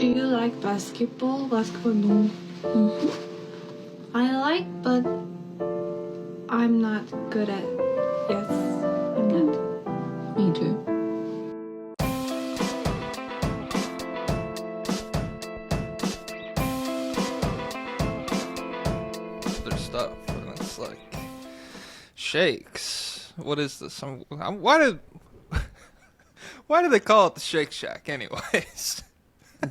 Do you like basketball? Basketball, no. I like, but I'm not good at. Yes, I'm not. Me too. Their stuff, and it's like shakes. What is this? Why do they call it the Shake Shack, anyways?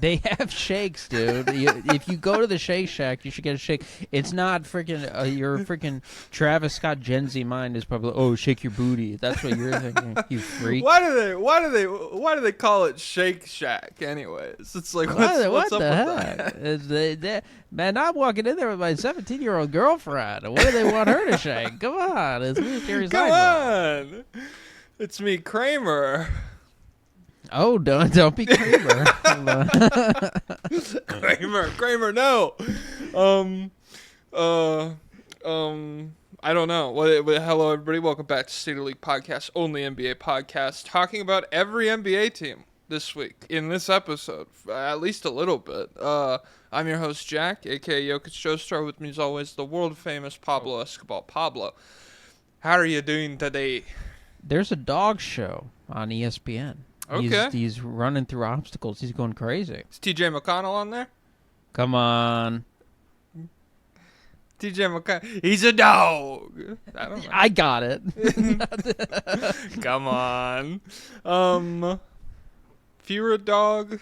They have shakes, dude. If you go to the Shake Shack, you should get a shake. It's not freaking your freaking Travis Scott Gen Z mind is probably, oh, shake your booty. That's what you're thinking, you freak. Why do they call it Shake Shack, anyways? It's like what's up with that? Man, I'm walking in there with my 17-year-old girlfriend. What do they want her to shake? Come on, it's me, Jerry Come Seinfeld. on, it's me, Kramer. Oh, don't be Kramer. Kramer, no. I don't know. Hello, everybody. Welcome back to State of League Podcast, only NBA podcast, talking about every NBA team this week in this episode, at least a little bit. I'm your host, Jack, a.k.a. joestar. With me, as always, the world-famous Pablo Escobar. Pablo, how are you doing today? There's a dog show on ESPN. Okay. He's running through obstacles. He's going crazy. Is TJ McConnell on there? Come on. TJ McConnell. He's a dog. I don't know. I got it. Come on. If you were a dog,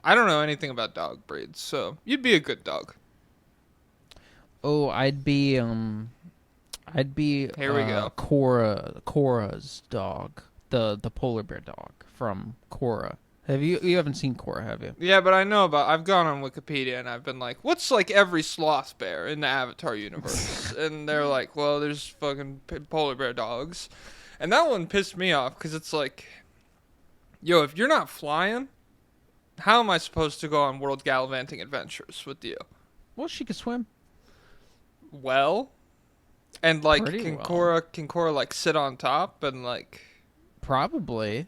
I don't know anything about dog breeds, so you'd be a good dog. Oh, I'd be Here we go. Cora's dog. The polar bear dog from Cora. You haven't seen Cora, have you? Yeah, but I've gone on Wikipedia and I've been like, what's like every sloth bear in the Avatar universe? And they're like, well, there's fucking polar bear dogs. And that one pissed me off because it's like, yo, if you're not flying, how am I supposed to go on world gallivanting adventures with you? Well, she can swim. Well, and like, Pretty can well. Cora like sit on top and like? Probably.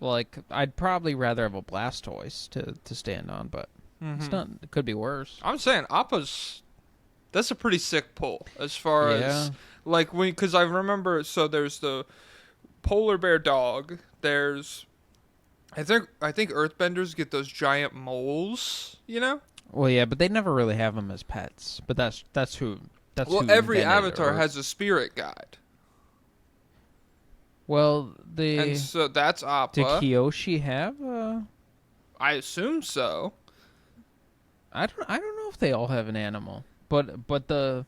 Like, I'd probably rather have a Blastoise to stand on, but it's not. It could be worse. I'm saying Appa's, that's a pretty sick pull as far as like because I remember. So there's the polar bear dog. There's, I think Earthbenders get those giant moles. You know. Well, yeah, but they never really have them as pets. But that's who. Well, every Avatar has a spirit guide. Well, and so that's Appa. Did Kyoshi have? I assume so. I don't know if they all have an animal, but the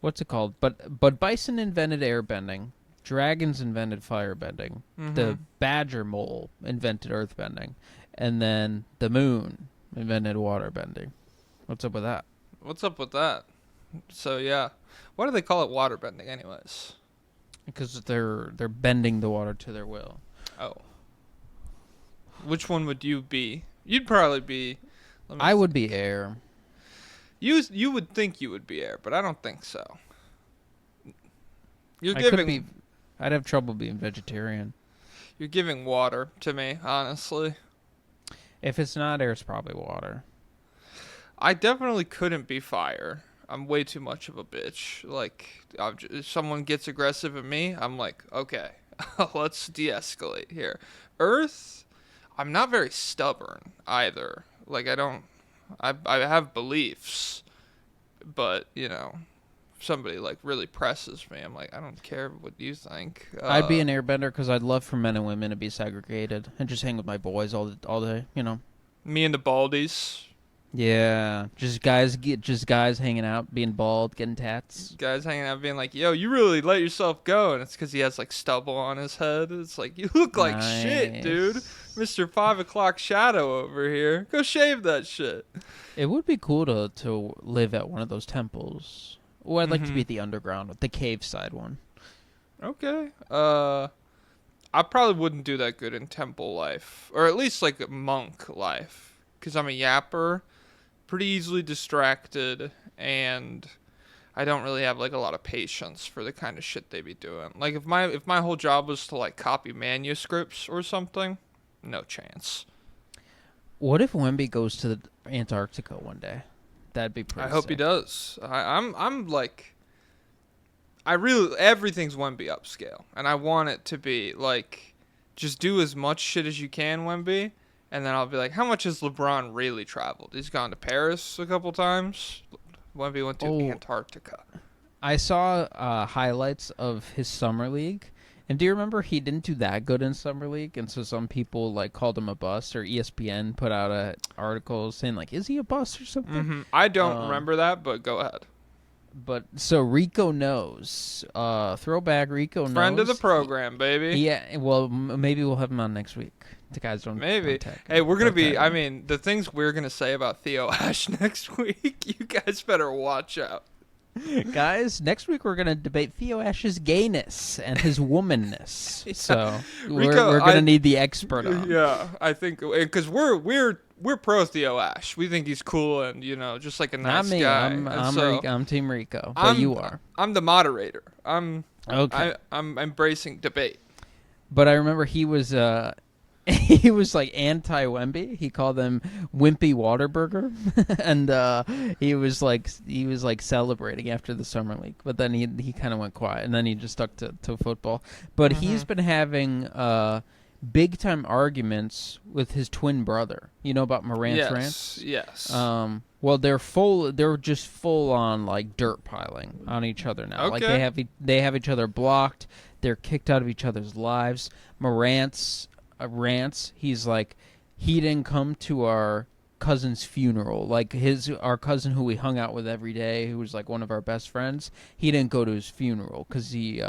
what's it called? But Bison invented airbending. Dragons invented firebending. The badger mole invented earthbending, and then the moon invented waterbending. What's up with that? So yeah, why do they call it waterbending, anyways? Because they're bending the water to their will. Oh. Which one would you be? You'd probably be. I would be air. You would think you would be air, but I don't think so. I'd have trouble being vegetarian. You're giving water to me, honestly. If it's not air, it's probably water. I definitely couldn't be fire. I'm way too much of a bitch. Like, if someone gets aggressive at me, I'm like, okay, let's de-escalate here. Earth, I'm not very stubborn either. Like, I have beliefs, but, you know, if somebody, like, really presses me, I'm like, I don't care what you think. I'd be an airbender because I'd love for men and women to be segregated and just hang with my boys all day, you know. Me and the baldies. Yeah, just guys hanging out, being bald, getting tats. Guys hanging out, being like, "Yo, you really let yourself go," and it's because he has like stubble on his head. It's like, you look like shit, dude. Mr. 5 o'clock Shadow over here. Go shave that shit. It would be cool to live at one of those temples. Oh, I'd like to be at the underground, the cave side one. Okay. I probably wouldn't do that good in temple life, or at least like monk life, because I'm a yapper. Pretty easily distracted, and I don't really have like a lot of patience for the kind of shit they be doing. Like if my whole job was to like copy manuscripts or something, no chance. What if Wemby goes to Antarctica one day? That'd be pretty I hope he sick. does. I'm like, I really everything's Wemby upscale, and I want it to be like, just do as much shit as you can, Wemby, and then I'll be like, how much has LeBron really traveled? He's gone to Paris a couple times. Wemby went to Antarctica. I saw highlights of his summer league, and do you remember he didn't do that good in summer league? And so some people like called him a bust, or ESPN put out a article saying like, "Is he a bust or something?" Mm-hmm. I don't remember that, but go ahead. But so Rico knows. Throwback Rico knows. Friend of the program, baby. Yeah, well, maybe we'll have him on next week. The guys don't. Maybe. Don't Hey, we're going to be, I him. mean, the things we're going to say about Theo Ash next week, you guys better watch out. Guys, next week we're gonna debate Theo Ash's gayness and his womanness. Yeah. So Rico, we're gonna need the expert on. Yeah, I think because we're pro Theo Ash. We think he's cool and just like a nice Not me. guy. I'm Team Rico, but you are. I'm the moderator. Okay. I'm embracing debate. But I remember he was he was like anti-Wemby. He called them Wimpy Waterburger, and he was like celebrating after the summer league. But then he kind of went quiet, and then he just stuck to football. But he's been having big time arguments with his twin brother. You know about Morant's rants? Yes. Well, they're just full on like dirt piling on each other now. Okay. Like they have each other blocked. They're kicked out of each other's lives. Morant's rants. He's like, he didn't come to our cousin's funeral. Like our cousin who we hung out with every day, who was like one of our best friends. He didn't go to his funeral because he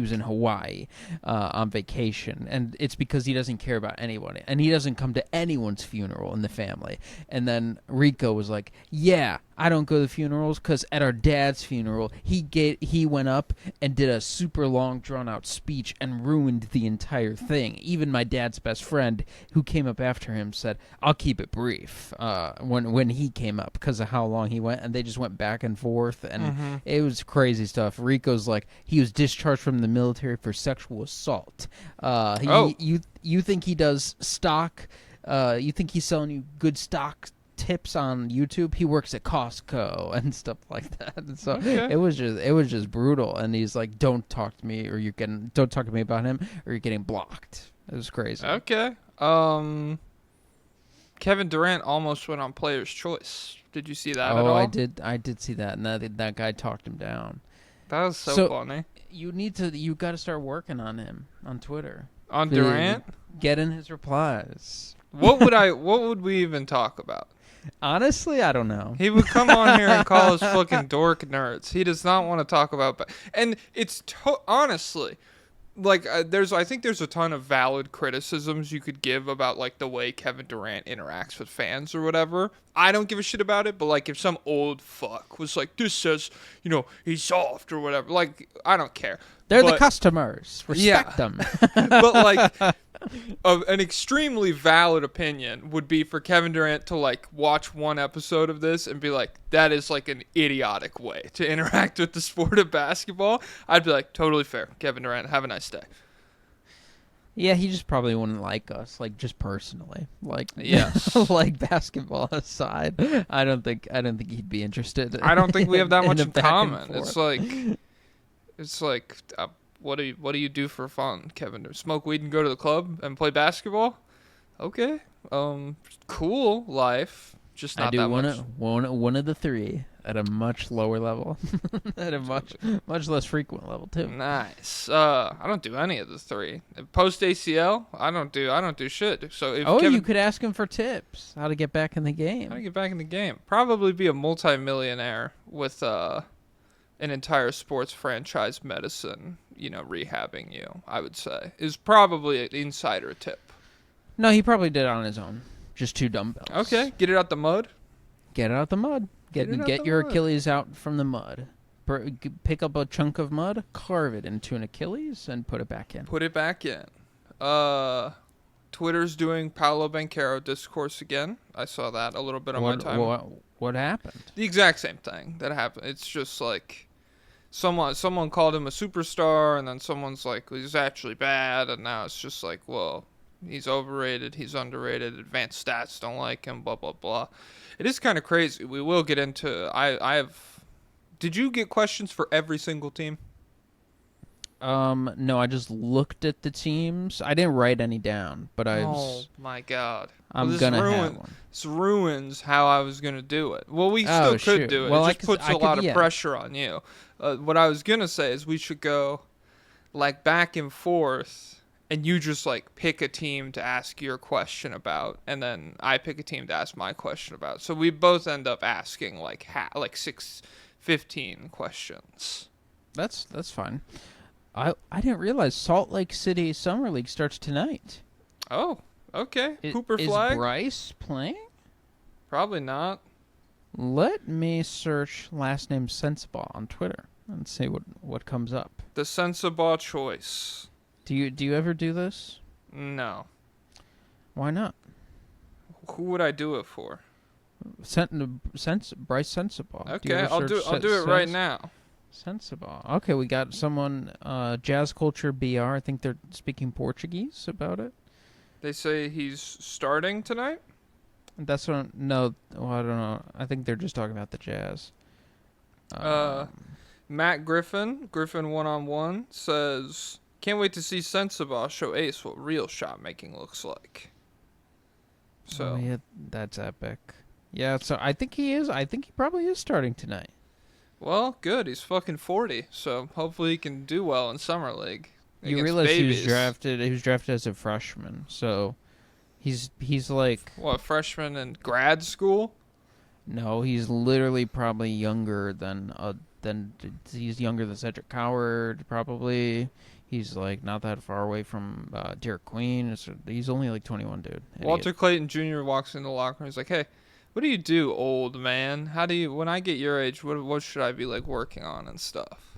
was in Hawaii on vacation, and it's because he doesn't care about anyone, and he doesn't come to anyone's funeral in the family. And then Rico was like, yeah, I don't go to funerals because at our dad's funeral, he went up and did a super long, drawn-out speech and ruined the entire thing. Even my dad's best friend, who came up after him, said, I'll keep it brief when he came up because of how long he went, and they just went back and forth, and it was crazy stuff. Rico's like, he was discharged from the military for sexual assault. You think he does stock? You think he's selling you good stock tips on YouTube? He works at Costco and stuff like that. And so it was just brutal. And he's like, don't talk to me about him, or you're getting blocked. It was crazy. Okay. Kevin Durant almost went on Player's Choice. Did you see that at all? I did see that, and that guy talked him down. That was so funny. You got to start working on him on Twitter. On Durant? Get in his replies. What would we even talk about? Honestly, I don't know. He would come on here and call us fucking dork nerds. He does not want to talk about and it's honestly, like, I think there's a ton of valid criticisms you could give about like the way Kevin Durant interacts with fans or whatever. I don't give a shit about it, but like if some old fuck was like, this says, he's soft or whatever, like, I don't care. They're the customers. Respect them. But like, an extremely valid opinion would be for Kevin Durant to like watch one episode of this and be like, that is like an idiotic way to interact with the sport of basketball. I'd be like, totally fair, Kevin Durant, have a nice day. Yeah, he just probably wouldn't like us, like just personally. Like, yes. Like basketball aside, I don't think he'd be interested. I don't think we have that much in back common. and forth. It's like what do you do for fun, Kevin? Smoke weed and go to the club and play basketball? Okay. Cool life. Just not that much. One of the three at a much lower level, at a much less frequent level too. Nice. I don't do any of the three. Post ACL, I don't do shit. So if you could ask him for tips how to get back in the game. How to get back in the game? Probably be a multimillionaire with an entire sports franchise medicine, rehabbing you, I would say, is probably an insider tip. No, he probably did it on his own. Just 2 dumbbells. Okay, get it out the mud. Get it out the mud. Get your Achilles out from the mud. Pick up a chunk of mud, carve it into an Achilles, and put it back in. Twitter's doing Paolo Banchero discourse again. I saw that a little bit on my time. What happened? The exact same thing that happened. It's just like someone called him a superstar, and then someone's like, well, he's actually bad, and now it's just like, well, he's overrated, he's underrated, advanced stats don't like him, blah blah blah. It is kind of crazy. We will get into. I have. Did you get questions for every single team? No, I just looked at the teams. I didn't write any down, but Oh my god. I'm Well, gonna have one. This ruins how I was gonna do it. Well, we Oh, still could shoot. do it. Well, It just puts a lot of yeah. pressure on you. What I was gonna say is we should go like back and forth, and you just like pick a team to ask your question about, and then I pick a team to ask my question about. So we both end up asking like 15 questions. That's fine. I didn't realize Salt Lake City Summer League starts tonight. Oh, okay. Cooper Is Flag? Bryce playing? Probably not. Let me search last name Sensible on Twitter and see what comes up. The Sensible choice. Do you ever do this? No. Why not? Who would I do it for? Bryce Sensible. Okay, I'll do it right now. Sensible. Okay, we got someone, Jazz Culture BR. I think they're speaking Portuguese about it. They say he's starting tonight? That's what. No, well, I don't know. I think they're just talking about the Jazz. Matt Griffin 1-on-1 says, "Can't wait to see Sensible show Ace what real shot making looks like." So yeah, that's epic. Yeah, so I think he is. I think he probably is starting tonight. well, good. He's fucking 40, so hopefully he can do well in summer league. You realize he was drafted. He was drafted as a freshman, so he's like what, freshman in grad school? no, he's literally probably younger than he's younger than Cedric Coward. Probably he's like not that far away from Derek Queen. He's only like 21, dude. Walter Clayton Jr. walks in the locker room. He's like, "Hey, what do you do, old man? How do you? When I get your age, what should I be like working on and stuff?"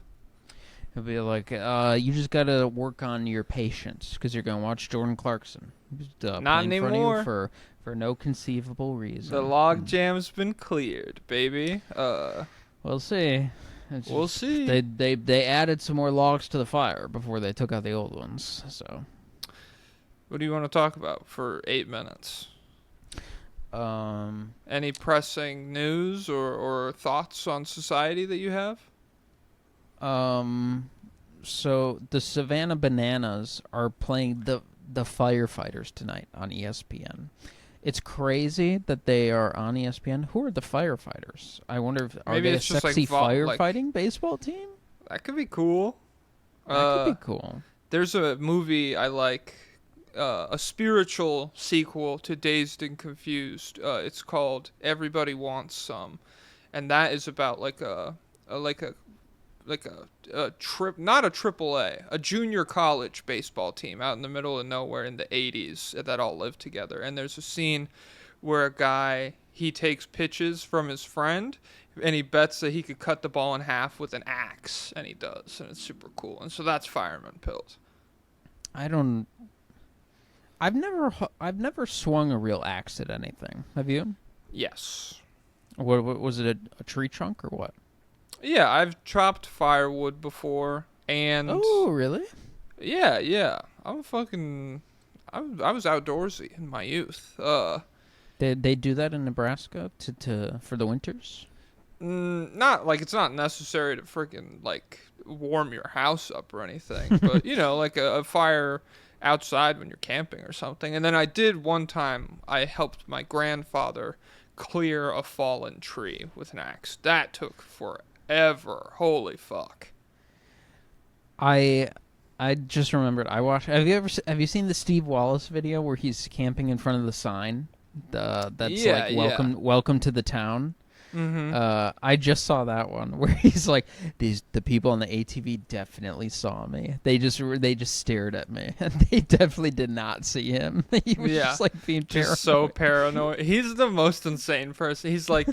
He'll be like, you just gotta work on your patience because you're gonna watch Jordan Clarkson. Not play in front of anymore. you for no conceivable reason. The log jam's been cleared, baby. We'll see. We'll see. They added some more logs to the fire before they took out the old ones. So, What do you want to talk about for 8 minutes? Any pressing news or thoughts on society that you have? So the Savannah Bananas are playing the Firefighters tonight on ESPN. It's crazy that they are on ESPN. Who are the Firefighters? I wonder if are Maybe they a it's just sexy like firefighting baseball team? That could be cool. That could be cool. There's a movie I like, a spiritual sequel to Dazed and Confused. It's called Everybody Wants Some, and that is about like a not a triple A, a junior college baseball team out in the middle of nowhere in the 80s that all live together. And there's a scene where a guy, he takes pitches from his friend and he bets that he could cut the ball in half with an axe, and he does, and it's super cool. And so that's Fireman Pills. I've never swung a real axe at anything. Have you? Yes. What was it? A tree trunk or what? Yeah, I've chopped firewood before, and Oh, really? yeah. I was outdoorsy in my youth. They do that in Nebraska to for the winters. Not like it's not necessary to freaking like warm your house up or anything, but like a fire outside when you're camping or something. And then I did one time. I helped my grandfather clear a fallen tree with an axe. That took forever. Holy fuck. I just remembered. I watched. Have you seen the Steve Wallace video where he's camping in front of the sign? That's like welcome to the town. Mm-hmm. I just saw that one where he's like, the people on the ATV definitely saw me. They just stared at me, and they definitely did not see him. He was just like being paranoid. Just so paranoid. He's the most insane person. He's like,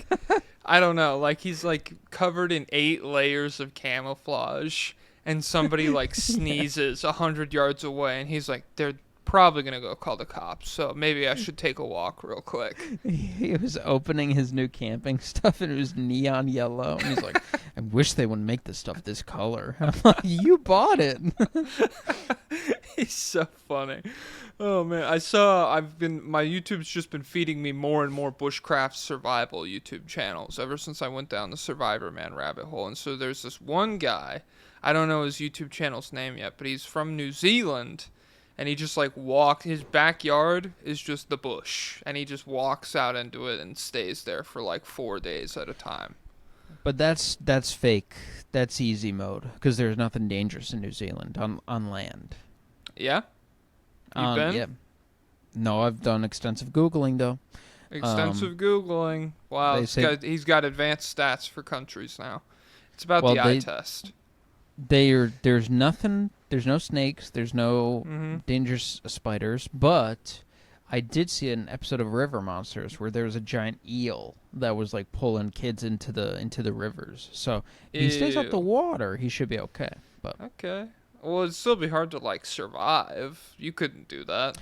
I don't know, like he's like covered in 8 layers of camouflage, and somebody like sneezes 100 yards away, and he's like, they're probably gonna go call the cops, so maybe I should take a walk real quick. He was opening his new camping stuff, and it was neon yellow, and he's like, I wish they wouldn't make this stuff this color. I'm like, you bought it. He's so funny. Oh man, my YouTube's just been feeding me more and more bushcraft survival YouTube channels ever since I went down the Survivor Man rabbit hole. And so there's this one guy, I don't know his YouTube channel's name yet, but he's from New Zealand, and he just like his backyard is just the bush, and he just walks out into it and stays there for like 4 days at a time. But that's fake. That's easy mode because there's nothing dangerous in New Zealand on land. Yeah? You been? Yeah. No, I've done extensive Googling, though. Extensive Googling. Wow, he's got advanced stats for countries now. It's about the eye test. There's nothing, there's no snakes, there's no dangerous spiders, but I did see an episode of River Monsters where there was a giant eel that was like pulling kids into the rivers. So if he stays out the water, he should be okay. But okay. Well, it'd still be hard to like survive. You couldn't do that.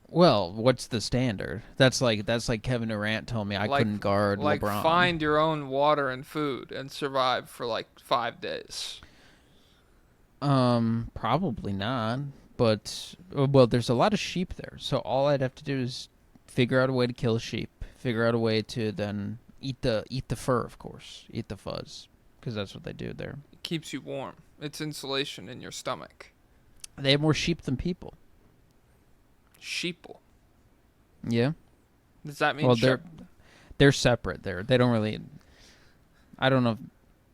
Well, what's the standard? That's like Kevin Durant told me I couldn't guard like LeBron. Find your own water and food and survive for like 5 days. Probably not. But well, there's a lot of sheep there, so all I'd have to do is figure out a way to kill a sheep. Figure out a way to then eat the fur, of course, eat the fuzz, because that's what they do there. It keeps you warm. It's insulation in your stomach. They have more sheep than people. Sheeple. Yeah. Does that mean? Well, they're separate there. They don't really. I don't know if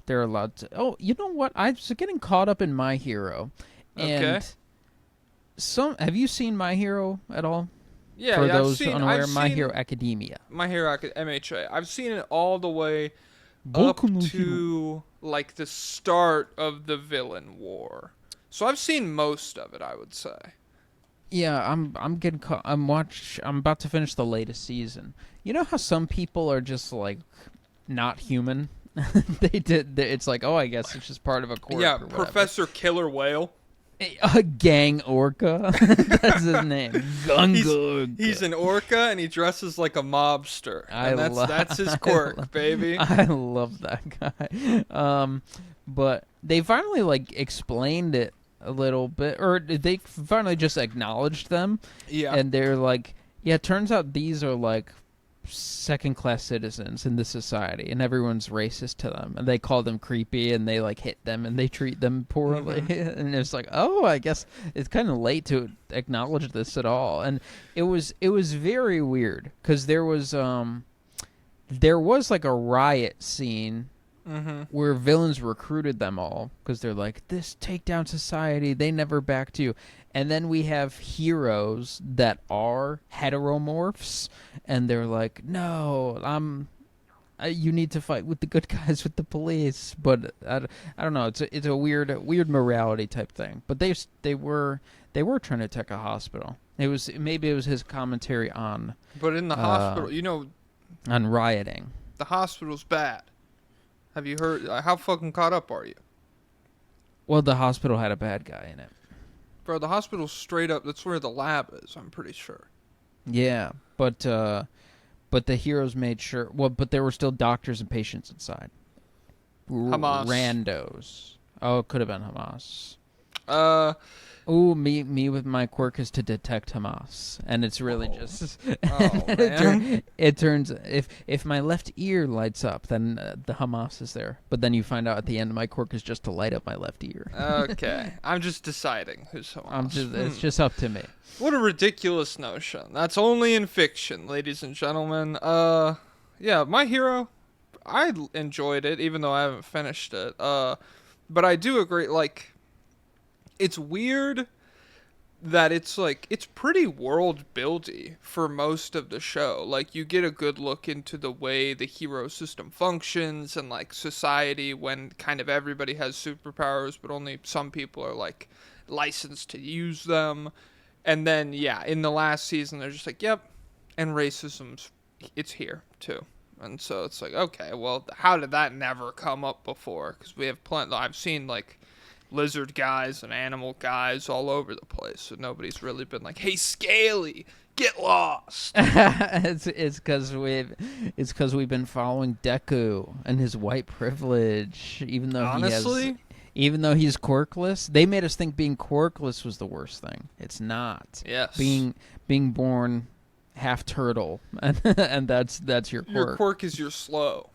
they're allowed to. Oh, you know what? I was getting caught up in My Hero, and have you seen My Hero at all? Yeah, For those unaware, My Hero Academia. My Hero MHA. I've seen it all the way up to like the start of the villain war. So I've seen most of it, I would say. Yeah, I'm getting caught. I'm about to finish the latest season. You know how some people are just like not human? It's like, oh, I guess it's just part of a quirk. Yeah, or Professor Killer Whale. A gang orca. That's his name. Gunga. He's an orca and he dresses like a mobster. That's his quirk, baby. I love that guy. But they finally like explained it a little bit, or they finally just acknowledged them. Yeah. And they're like, yeah, it turns out these are like second-class citizens in this society, and everyone's racist to them, and they call them creepy, and they like hit them, and they treat them poorly. And it's like, oh, I guess it's kind of late to acknowledge this at all. And it was very weird because there was like a riot scene where villains recruited them all because they're like, this takedown society, they never backed you. And then we have heroes that are heteromorphs, and they're like, no, you need to fight with the good guys with the police. But I don't know. It's a weird morality type thing. But they were trying to attack a hospital. Maybe it was his commentary on. But in the hospital, on rioting. The hospital's bad. Have you heard? How fucking caught up are you? Well, the hospital had a bad guy in it. Bro, the hospital's straight up. That's where the lab is. I'm pretty sure. Yeah, but the heroes made sure. Well, but there were still doctors and patients inside. Hamas. Randos. Oh, it could have been Hamas. Ooh, me with my quirk is to detect Hamas, and it's really just. Oh man! it turns if my left ear lights up, then the Hamas is there. But then you find out at the end, my quirk is just to light up my left ear. Okay, I'm just deciding who's Hamas. It's just up to me. What a ridiculous notion! That's only in fiction, ladies and gentlemen. Yeah, My Hero, I enjoyed it, even though I haven't finished it. But I do agree, like. It's weird that it's pretty world buildy for most of the show. Like, you get a good look into the way the hero system functions and like society when kind of everybody has superpowers, but only some people are like licensed to use them. And then, yeah, in the last season, they're just like, yep, and racism's, it's here too. And so it's like, okay, well, how did that never come up before? Because we have plenty. I've seen like lizard guys and animal guys all over the place, so nobody's really been like, hey, Scaly, get lost. it's because we've been following Deku and his white privilege, even though Even though he's quirkless, they made us think being quirkless was the worst thing. It's not. Yes. Being born half turtle, and that's your quirk. Your quirk is your slow.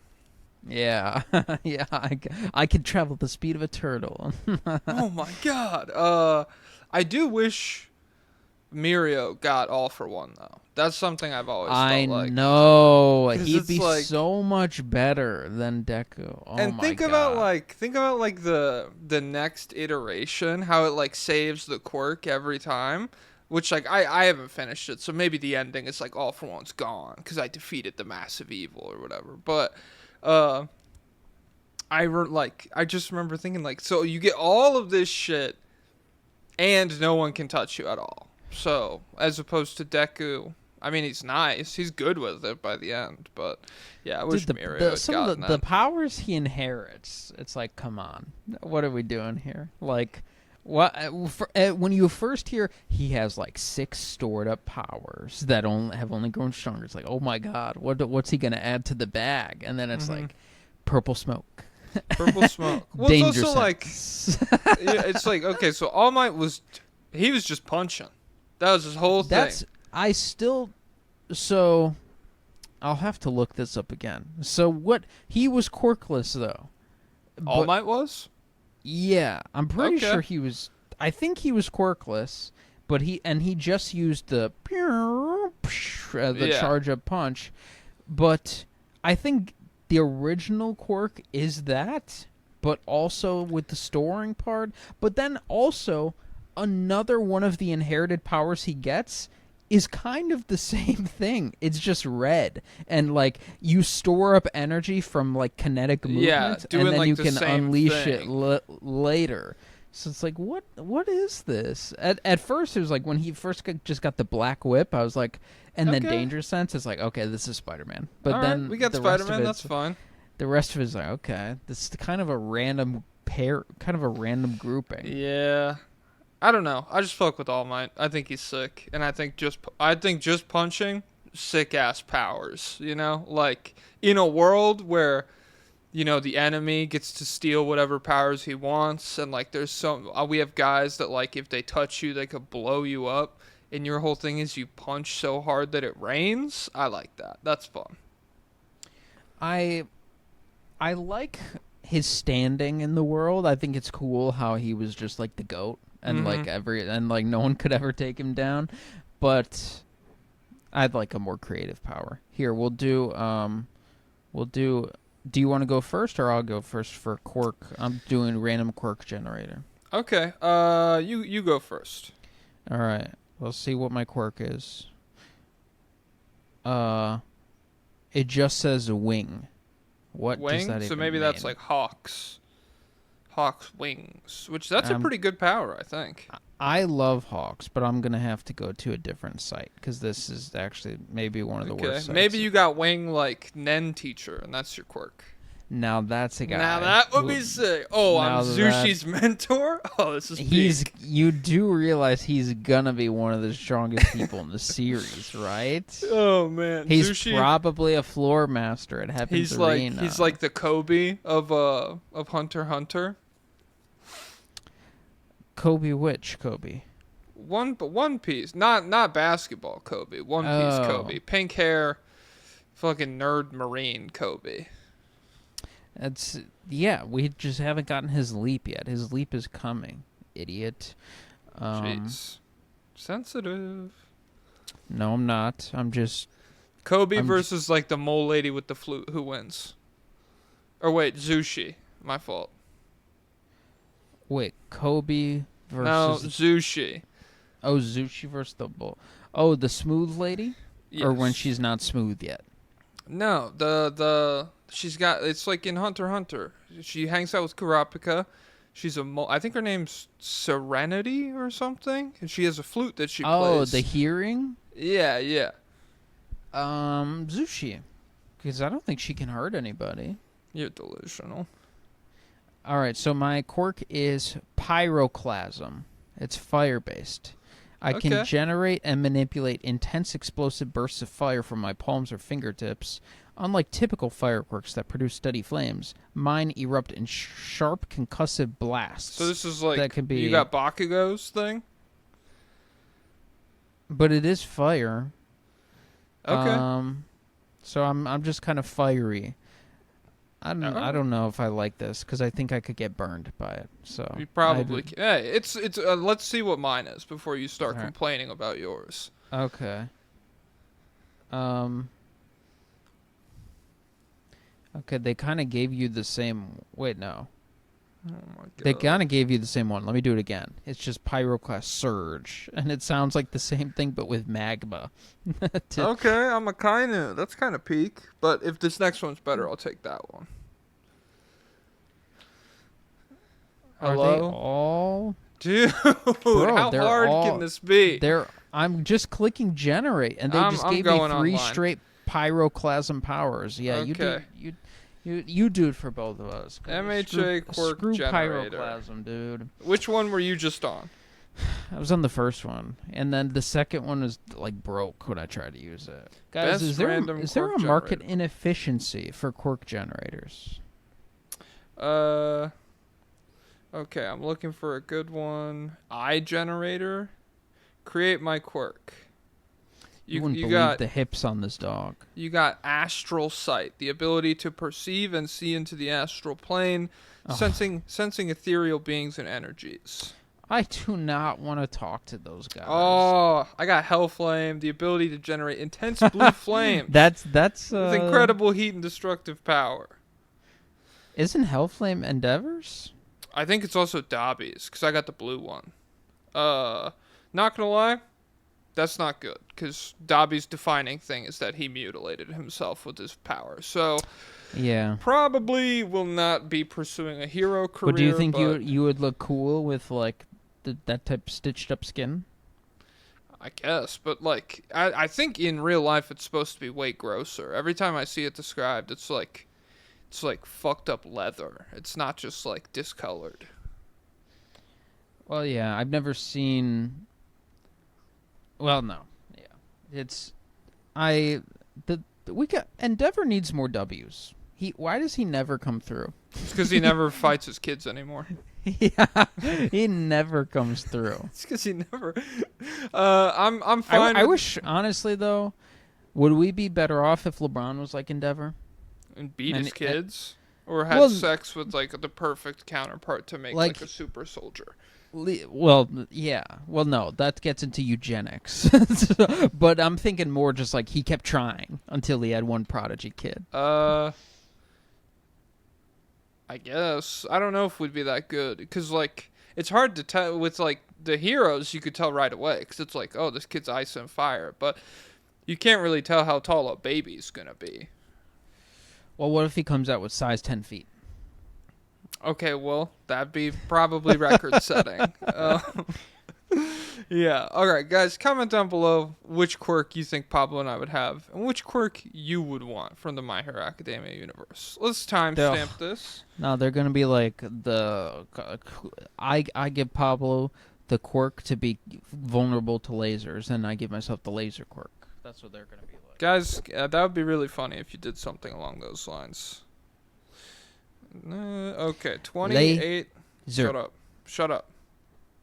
Yeah, yeah. I could travel the speed of a turtle. Oh my god. I do wish Mirio got all for one though. That's something I've always felt like. I know 'Cause he'd it's be like- so much better than Deku. Oh And my think god. about the next iteration, how it like saves the quirk every time. Which like I haven't finished it, so maybe the ending is like all for one's gone because I defeated the massive evil or whatever. But I just remember thinking like, so you get all of this shit, and no one can touch you at all. So as opposed to Deku, I mean he's nice, he's good with it by the end, but yeah, I wish Dude, Mirio had some gotten of the that. powers he inherits, it's like, come on, what are we doing here? Like, what when you first hear he has like 6 stored up powers that only grown stronger, it's like, oh my god, what's he gonna add to the bag? And then it's like purple smoke, Purple smoke. Well, danger it's also like, sense. yeah, it's like, okay, so All Might he was just punching. That was his whole thing. So I'll have to look this up again. So what, he was quirkless though. All But- Might was? Yeah, I'm pretty Okay. sure he was. I think he was quirkless, but he just used the Yeah. charge up punch. But I think the original quirk is that, but also with the storing part. But then also another one of the inherited powers he gets is kind of the same thing. It's just red, and like you store up energy from like kinetic movement, Yeah, doing, and then like, you the can same unleash thing. it later. So it's like, what is this? At first, it was like when he first just got the black whip, I was like, and then Okay. danger sense. It's like, okay, this is Spider-Man. But All then right, we got the rest of Spider-Man, it's- that's fine. The rest of it is like, okay, this is kind of a random random grouping. Yeah. I don't know. I just fuck with All Might. I think he's sick, and I think just punching, sick ass powers. You know, like in a world where, you know, the enemy gets to steal whatever powers he wants, and like there's we have guys that like if they touch you, they could blow you up, and your whole thing is you punch so hard that it rains. I like that. That's fun. I like his standing in the world. I think it's cool how he was just like the GOAT, and like no one could ever take him down. But I'd like a more creative power. Here, we'll do do you want to go first, or I'll go first for quirk? I'm doing random quirk generator. Okay. You go first. All right. Let's see what my quirk is. It just says wing. What Wing. does that So even maybe that's mean? like Hawk's wings, which that's a Um, pretty good power, I think. I love hawks, but I'm gonna have to go to a different site because this is actually maybe one of the worst. Sites. Maybe you got wing like Nen teacher, and that's your quirk. Now that's a guy. Now that would be who- sick. Oh, now I'm Zushi's mentor. Oh, this is big. You do realize he's gonna be one of the strongest people in the series, right? Oh man, He's Zushi. probably a floor master at Heaven's He's like Arena. he's like the Kobe of Hunter x Hunter. Kobe. Which Kobe? One Piece, not basketball Kobe. One Piece Oh. Kobe, pink hair, fucking nerd marine Kobe. That's we just haven't gotten his leap yet. His leap is coming, idiot. Jeez, sensitive. No, I'm not. I'm just Kobe I'm versus like the mole lady with the flute. Who wins? Or wait, Zushi. My fault. wait. Kobe No, versus Zushi. Zushi versus the bull. Oh, the smooth lady, or when Yes. she's not smooth yet. No, the she's got, it's like in Hunter x Hunter. She hangs out with Kurapika. She's I think her name's Serenity or something, and she has a flute that she plays. The hearing. Yeah. Zushi, because I don't think she can hurt anybody. You're delusional. All right, so my quirk is pyroclasm. It's fire based. I Okay. can generate and manipulate intense explosive bursts of fire from my palms or fingertips. Unlike typical fireworks that produce steady flames, mine erupt in sharp concussive blasts. So this is like that can be, you got Bakugo's thing. but it is fire. Okay. So I'm just kind of fiery. I Alright. don't know if I like this because I think I could get burned by it. So You probably. Hey, it's. Let's see what mine is before you start Alright. complaining about yours. Okay. Okay, they kind of gave you the same. Wait, no. Oh my god. They kind of gave you the same one. Let me do it again. It's just Pyroclast Surge, and it sounds like the same thing but with magma. Okay, I'm a that's kind of peak. But if this next one's better, I'll take that one. Are Hello? they all? Dude, Bro, how they're hard all- can this be? I'm just clicking generate, and they I'm just gave me going 3 online. straight Pyroclasm powers. Yeah, Okay. you do it for both of us. MHA quirk screw generator. Pyroclasm, dude. Which one were you just on? I was on the first one, and then the second one was like broke when I tried to use it. Guys, Best is there random a quirk market generator. inefficiency for quirk generators? Okay, I'm looking for a good one. Eye generator. Create my quirk. You wouldn't believe got the hips on this dog. you got astral sight, the ability to perceive and see into the astral plane, Oh. sensing ethereal beings and energies. I do not want to talk to those guys. Oh, I got Hellflame, the ability to generate intense blue flames. That's with incredible heat and destructive power. Isn't Hellflame Endeavors? I think it's also Dobby's, because I got the blue one. Not gonna lie, that's not good, because Dobby's defining thing is that he mutilated himself with his power. So, Yeah. probably will not be pursuing a hero career. But do you think you would look cool with like that type of stitched up skin? I guess, but like, I think in real life it's supposed to be way grosser. Every time I see it described, it's like fucked up leather. It's not just like discolored. Well, yeah, I've never seen. Well, no, yeah, we got Endeavor needs more W's. Why does he never come through? It's because he never fights his kids anymore. Yeah, he never comes through. It's because he never. I'm fine. I wish, honestly, though, would we be better off if LeBron was like Endeavor? And beat his And- kids, or had well, sex with like the perfect counterpart to make like a super soldier. Well, yeah. Well, no, that gets into eugenics. But I'm thinking more just like he kept trying until he had one prodigy kid. I guess I don't know if we'd be that good, because like it's hard to tell with like the heroes. You could tell right away because it's like, oh, this kid's ice and fire, but you can't really tell how tall a baby's gonna be. Well, what if he comes out with size 10 feet? Okay, well, that'd be probably record-setting. Yeah. All right, guys, comment down below which quirk you think Pablo and I would have, and which quirk you would want from the My Hero Academia universe. Let's timestamp this. No, they're gonna be like I give Pablo the quirk to be vulnerable to lasers, and I give myself the laser quirk. That's what they're gonna be like. Guys, that would be really funny if you did something along those lines. Okay, 28. Shut up. I'm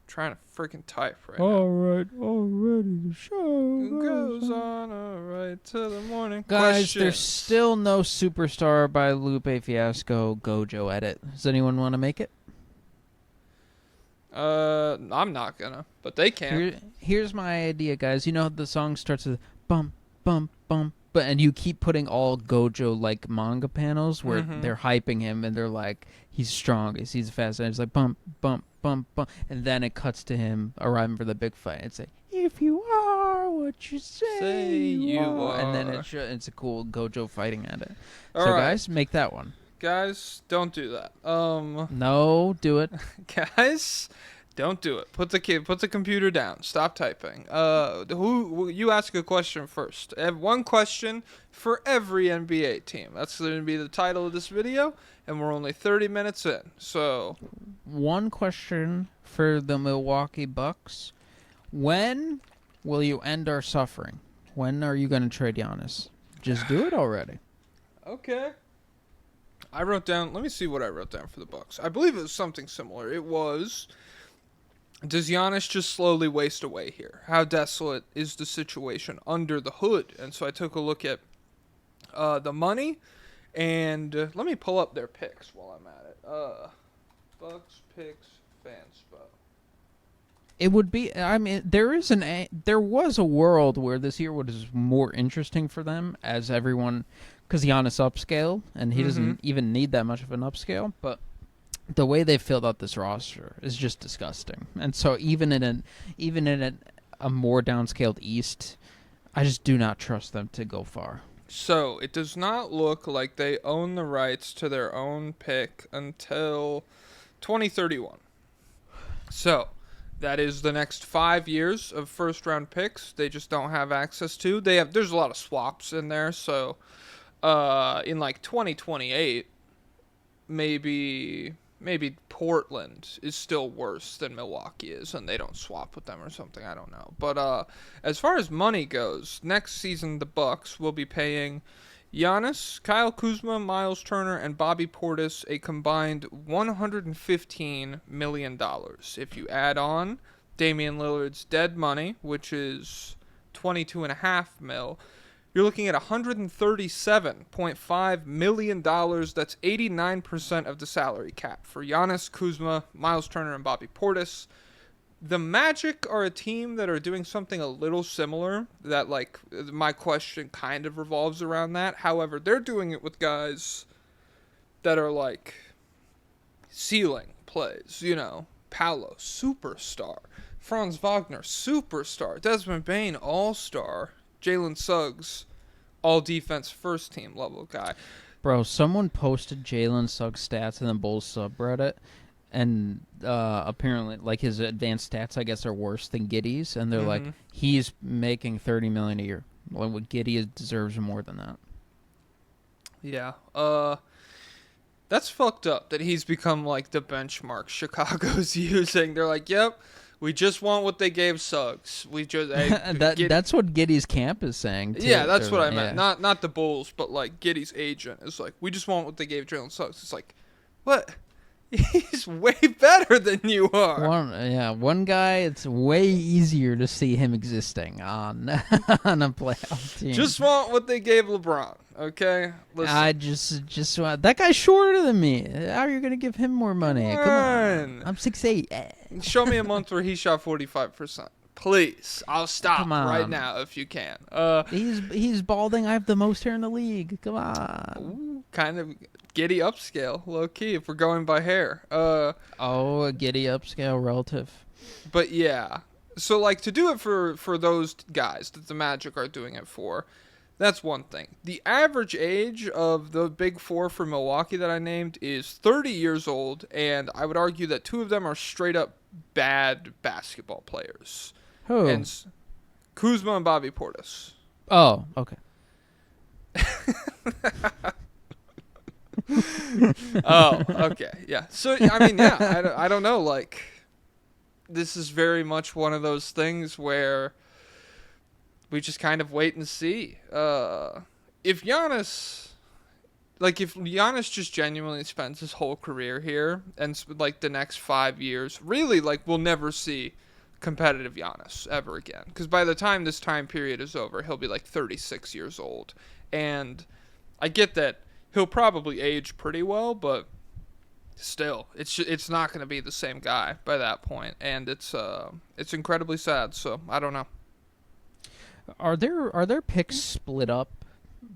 trying to freaking type right now. Alright, already the show Goes on alright till the morning. Guys, Questions. there's still no Superstar by Lupe Fiasco Gojo edit. Does anyone want to make it? I'm not gonna, but they can. Here's my idea, guys. You know how the song starts with bum, bum, bum, and you keep putting all Gojo like manga panels where they're hyping him and they're like, he's strong, he's fast, and it's like bump, bump, bump, bump, and then it cuts to him arriving for the big fight. It's like, if you are what you say you are, and then it's a cool Gojo fighting at it. All so right. guys, make that one. Guys, don't do that. No, do it. Guys, don't do it. Put the computer down. Stop typing. You ask a question first. I have one question for every NBA team. That's going to be the title of this video, and we're only 30 minutes in. So, One question for the Milwaukee Bucks. When will you end our suffering? When are you going to trade Giannis? Just do it already. Okay. I wrote down. Let me see what I wrote down for the Bucks. I believe it was something similar. It was, does Giannis just slowly waste away here? How desolate is the situation under the hood? And so I took a look at the money, and let me pull up their picks while I'm at it. Bucks picks fanspo. It would be. I mean, there was a world where this year was more interesting for them as everyone, because Giannis upscale and he doesn't even need that much of an upscale. But the way they filled out this roster is just disgusting. And so even in a more downscaled East, I just do not trust them to go far. So it does not look like they own the rights to their own pick until 2031. So that is the next 5 years of first-round picks. They just don't have access to. There's a lot of swaps in there. So in like 2028, maybe Portland is still worse than Milwaukee is, and they don't swap with them or something. I don't know. But as far as money goes, next season the Bucks will be paying Giannis, Kyle Kuzma, Miles Turner, and Bobby Portis a combined $115 million. If you add on Damian Lillard's dead money, which is $22.5 million, you're looking at $137.5 million. That's 89% of the salary cap for Giannis, Kuzma, Miles Turner, and Bobby Portis. The Magic are a team that are doing something a little similar that, like, my question kind of revolves around that. However, they're doing it with guys that are, like, ceiling plays. You know, Pablo, superstar. Franz Wagner, superstar. Desmond Bane, all-star. Jalen Suggs, all-defense first-team level guy. Bro, someone posted Jalen Suggs stats in the Bulls subreddit, and apparently, like, his advanced stats, I guess, are worse than Giddey's, and they're like, he's making $30 million a year. Well, Giddey deserves more than that. Yeah. That's fucked up that he's become, like, the benchmark Chicago's using. They're like, yep, we just want what they gave Suggs. We just that's what Giddey's camp is saying, too. Yeah, that's what I meant. Not the Bulls, but, like, Giddey's agent is like, we just want what they gave Jalen Suggs. It's like, what? He's way better than you are. One guy, it's way easier to see him existing on on a playoff team. Just want what they gave LeBron, okay? Listen. I just want, that guy's shorter than me. How are you gonna give him more money? Come on. I'm 6'8". Show me a month where he shot 45%. Please, I'll stop right now if you can. He's balding. I have the most hair in the league. Come on. Ooh, kind of Giddey upscale, low key, if we're going by hair. A Giddey upscale relative. But yeah, so like to do it for those guys that the Magic are doing it for, that's one thing. The average age of the big four for Milwaukee that I named is 30 years old, and I would argue that two of them are straight up bad basketball players. Who? And Kuzma and Bobby Portis. Oh, okay. Oh, okay, yeah. So, I mean, yeah, I don't know, like, this is very much one of those things where we just kind of wait and see. If Giannis just genuinely spends his whole career here and, like, the next 5 years, really, like, we'll never see competitive Giannis ever again. Because by the time this time period is over, he'll be, like, 36 years old. And I get that he'll probably age pretty well, but still, it's not going to be the same guy by that point, and it's incredibly sad. So I don't know. Are there picks split up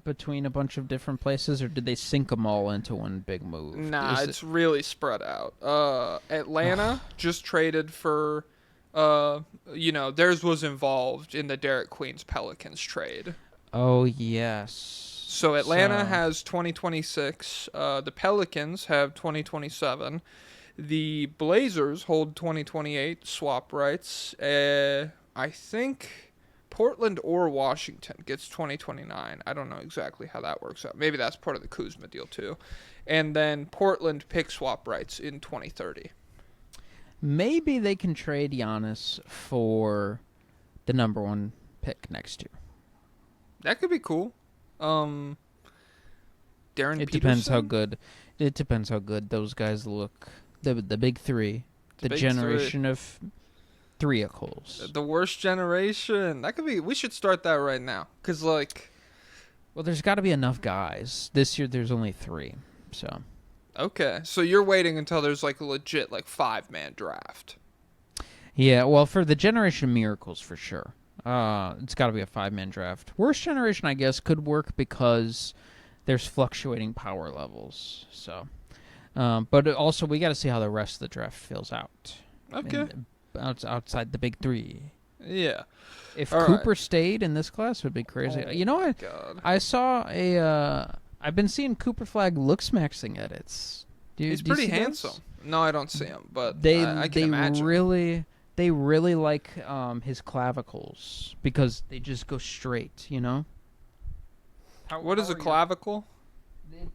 between a bunch of different places, or did they sink them all into one big move? Nah, it's really spread out. Atlanta just traded for, theirs was involved in the Derek Queen's Pelicans trade. Oh yes. So Atlanta has 2026. The Pelicans have 2027. The Blazers hold 2028 swap rights. I think Portland or Washington gets 2029. I don't know exactly how that works out. Maybe that's part of the Kuzma deal too. And then Portland pick swap rights in 2030. maybe they can trade Giannis for the number 1 pick next year. That could be cool. Darren It Peterson? depends how good. It depends how good those guys look. The big three, the big generation of threeacles. The worst generation. That could be. We should start that right now. Cause like, Well, there's got to be enough guys. This year, there's only 3. So. okay, so you're waiting until there's like a legit like 5-man draft. Yeah, well, for the generation of miracles, for sure. It's got to be a 5-man draft. Worst generation, I guess, could work because there's fluctuating power levels. So, but also we got to see how the rest of the draft fills out. Okay. Outside the big 3. Yeah. If All Cooper right. stayed in this class, it would be crazy. Oh, you know what? God. I saw a. I've been seeing Cooper Flag looks maxing edits. He's do you pretty see those? handsome. No, I don't see him, but They I can imagine. They really like his clavicles because they just go straight, you know? What is a clavicle?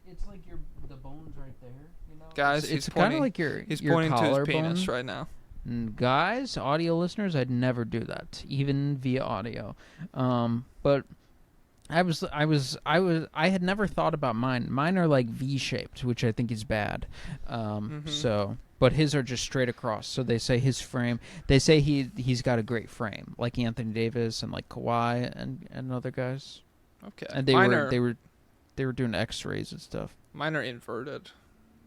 It's like the bones right there, you know? Guys, it's he's kind pointing. of like your He's your pointing to his collarbone. penis right now. Guys, audio listeners, I'd never do that, even via audio. But I had never thought about mine. Mine are like V-shaped, which I think is bad. So, but his are just straight across. So they say his frame. They say he's got a great frame, like Anthony Davis and like Kawhi and other guys. Okay. And they were doing X-rays and stuff. Mine are inverted.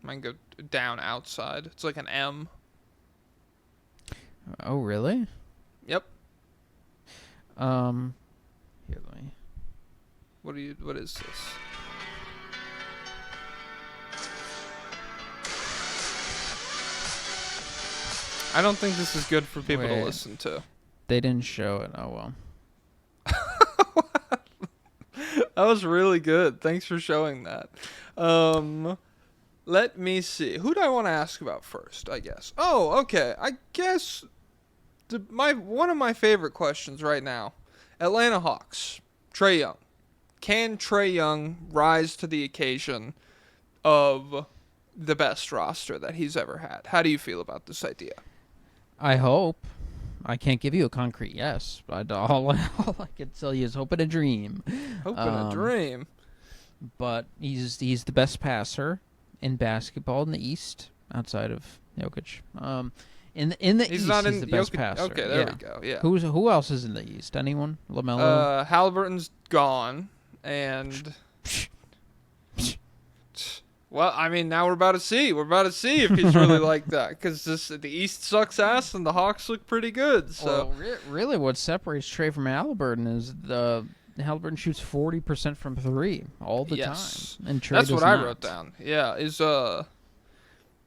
Mine go down outside. It's like an M. Oh, really? Yep. Here, let me. What is this? I don't think this is good for people to Wait. listen to. They didn't show it. Oh well. That was really good. Thanks for showing that. Let me see. Who do I want to ask about first, I guess? Oh, okay. I guess one of my favorite questions right now. Atlanta Hawks. Trae Young. Can Trae Young rise to the occasion of the best roster that he's ever had? How do you feel about this idea? I hope. I can't give you a concrete yes, but all I can tell you is hope and a dream. Hope and a dream. But he's the best passer in basketball in the East, outside of Jokic. In the He's East, not he's in the best Jokic. passer. Okay, there we go. Yeah. Who else is in the East? Anyone? LaMelo. Halliburton's gone, and well, I mean, now we're about to see. We're about to see if he's really like that, because the East sucks ass and the Hawks look pretty good. So really, what separates Trae from Halliburton is Halliburton shoots 40% from 3 all the time, and Trae that's does what I not. wrote down. Yeah,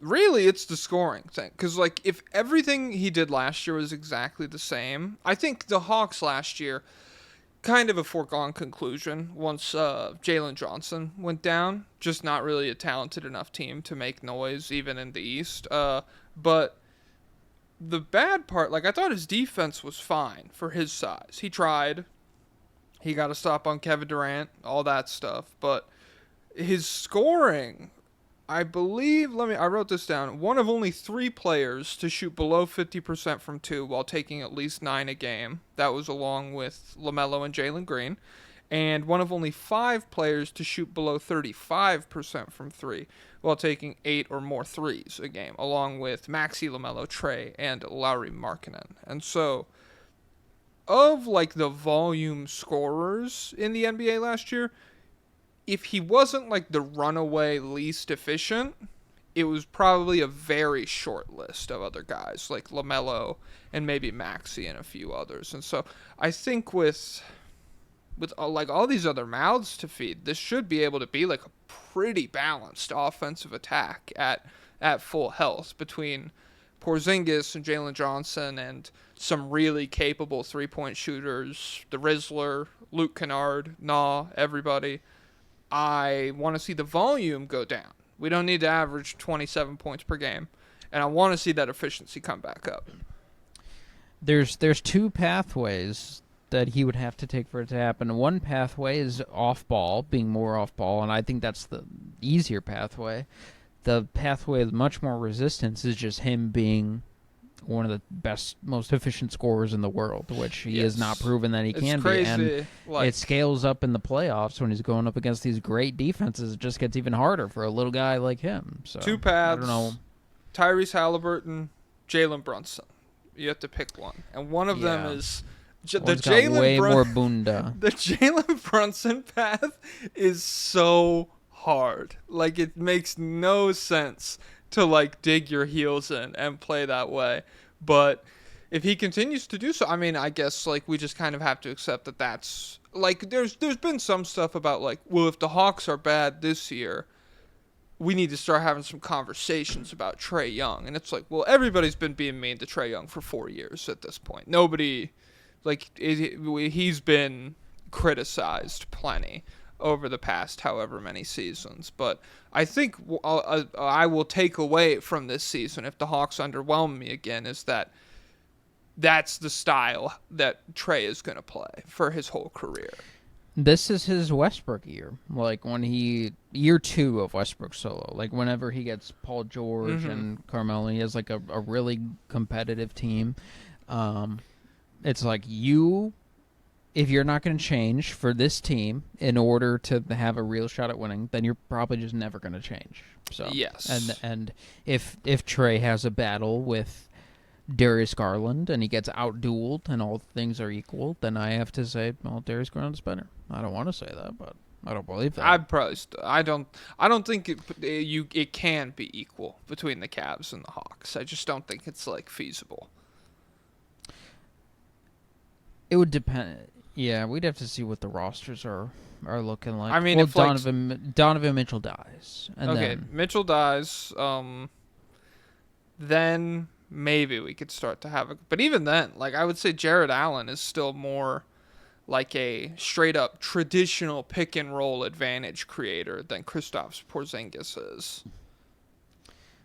really it's the scoring thing, because like if everything he did last year was exactly the same, I think the Hawks last year kind of a foregone conclusion once Jalen Johnson went down. Just not really a talented enough team to make noise even in the East. But the bad part, like I thought his defense was fine for his size. He tried. He got a stop on Kevin Durant, all that stuff. But his scoring, I believe, I wrote this down. One of only 3 players to shoot below 50% from 2 while taking at least 9 a game. That was along with LaMelo and Jalen Green. And one of only 5 players to shoot below 35% from 3 while taking 8 or more threes a game, along with Maxey, LaMelo, Trae, and Lauri Markkanen. And so, of like the volume scorers in the NBA last year, if he wasn't like the runaway least efficient, it was probably a very short list of other guys like LaMelo and maybe Maxey and a few others. And so I think with like all these other mouths to feed, this should be able to be like a pretty balanced offensive attack at full health between Porzingis and Jalen Johnson and some really capable three-point shooters, the Rizzler, Luke Kennard, everybody. I want to see the volume go down. We don't need to average 27 points per game, and I want to see that efficiency come back up. There's 2 pathways that he would have to take for it to happen. One pathway is off ball, being more off ball, and I think that's the easier pathway. The pathway with much more resistance is just him being one of the best, most efficient scorers in the world, which he has not Yes. proven that he It's can crazy, be. And like- it scales up in the playoffs when he's going up against these great defenses. It just gets even harder for a little guy like him. So Two I paths. don't know. Tyrese Halliburton, Jalen Brunson. You have to pick one, and one of them Yeah. is the One's got way more bunda. The Jalen Brunson path is so hard. Like, it makes no sense to like dig your heels in and play that way. But if he continues to do so, I mean, I guess like we just kind of have to accept that that's like there's been some stuff about like, well, if the Hawks are bad this year, we need to start having some conversations about Trae Young. And it's like, well, everybody's been being mean to Trae Young for 4 years at this point. Nobody, like, he's been criticized plenty over the past however many seasons. But I think I will take away from this season, if the Hawks underwhelm me again, is that that's the style that Trae is going to play for his whole career. This is his Westbrook year. Like when year 2 of Westbrook solo. Like whenever he gets Paul George and Carmelo, he has like a really competitive team. It's like if you're not going to change for this team in order to have a real shot at winning, then you're probably just never going to change. So yes, and if Trae has a battle with Darius Garland and he gets outdueled and all things are equal, then I have to say, well, Darius Garland's better. I don't want to say that, but I don't believe that. I'd probably I don't think it can be equal between the Cavs and the Hawks. I just don't think it's like feasible. It would depend. Yeah, we'd have to see what the rosters are looking like. I mean, well, if Donovan Mitchell dies, and okay, then Mitchell dies, then maybe we could start to have a. But even then, like I would say, Jared Allen is still more like a straight up traditional pick and roll advantage creator than Kristaps Porzingis is.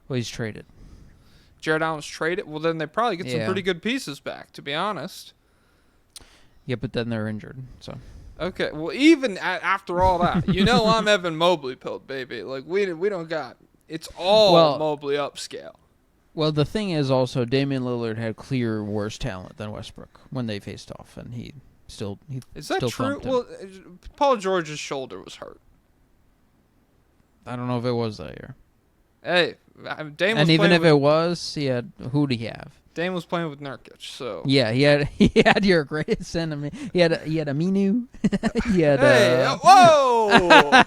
well, he's traded. Jared Allen's traded. Well, then they probably get some Yeah. pretty good pieces back, to be honest. Yeah, but then they're injured. So Okay, well, even after all that, I'm Evan Mobley pilled, baby. Like we don't got. It's all Mobley upscale. well, the thing is also Damian Lillard had clear worse talent than Westbrook when they faced off, and he Is that still true? thumped him. Well, Paul George's shoulder was hurt. I don't know if it was that year. Hey, Dame was And even playing if with, it was, who'd he have? Dame was playing with Nurkic, so Yeah, he had your greatest enemy. He had Aminu. He had hey, whoa,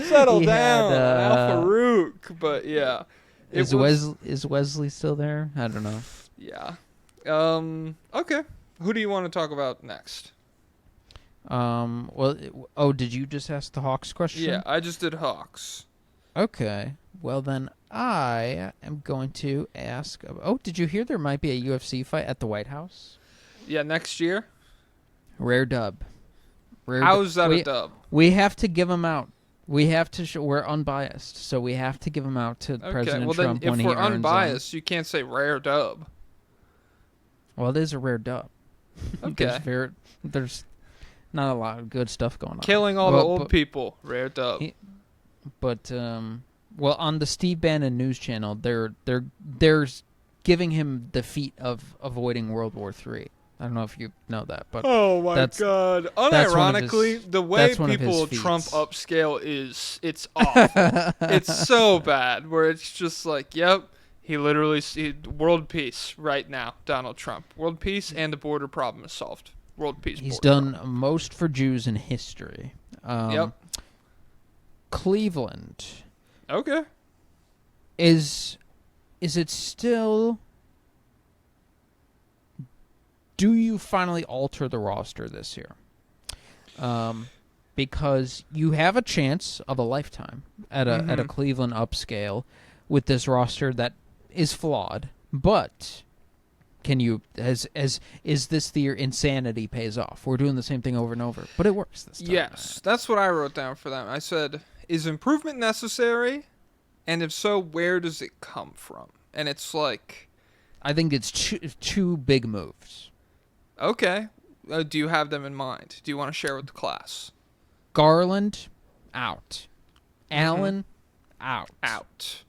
settle he down, had, Al Farouk. But yeah, is Wesley still there? I don't know. Yeah. Okay. Who do you want to talk about next? Well, did you just ask the Hawks question? Yeah, I just did Hawks. Okay. Well, then I am going to ask. Did you hear there might be a UFC fight at the White House? Yeah, next year. Rare dub. How is that a dub? We have to give them out. We have to. We're unbiased, so we have to give them out to Okay, President well Trump then, when if he we're earns unbiased, you can't say rare dub. them. Well, it is a rare dub. Okay. There's not a lot of good stuff going on. Killing all the old people, rare dub. But on the Steve Bannon news channel, they're giving him the feat of avoiding World War III. I don't know if you know that, but oh my god! Unironically, the way people Trump feats. upscale it's awful. It's so bad. Where it's just like, yep, he literally world peace right now. Donald Trump, world peace, and the border problem is solved. World peace. He's border done problem. most for Jews in history. Yep. Cleveland. Okay. Is it still? Do you finally alter the roster this year? Because you have a chance of a lifetime at a Cleveland upscale with this roster that is flawed, but can you is this the year insanity pays off? We're doing the same thing over and over, but it works this time. Yes, that's what I wrote down for them. I said, is improvement necessary? And if so, where does it come from? And it's like, I think it's two big moves. okay, do you have them in mind? Do you want to share with the class? Garland, out. Allen, out. Out.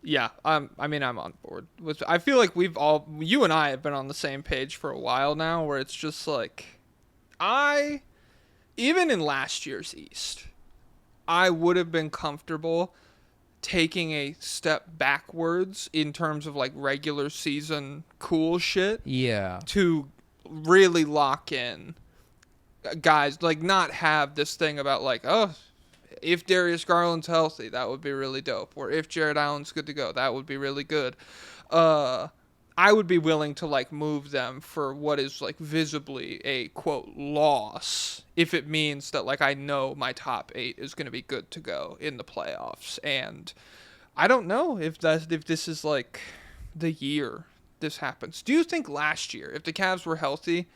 Yeah, I mean, I'm on board with. I feel like you and I have been on the same page for a while now, where it's just like, even in last year's East, I would have been comfortable taking a step backwards in terms of like regular season cool shit Yeah. to really lock in guys, like not have this thing about like, oh, if Darius Garland's healthy, that would be really dope. Or if Jared Allen's good to go, that would be really good. I would be willing to like move them for what is like visibly a quote loss if it means that like I know my top 8 is going to be good to go in the playoffs. And I don't know if this is like the year this happens. Do you think last year, if the Cavs were healthy,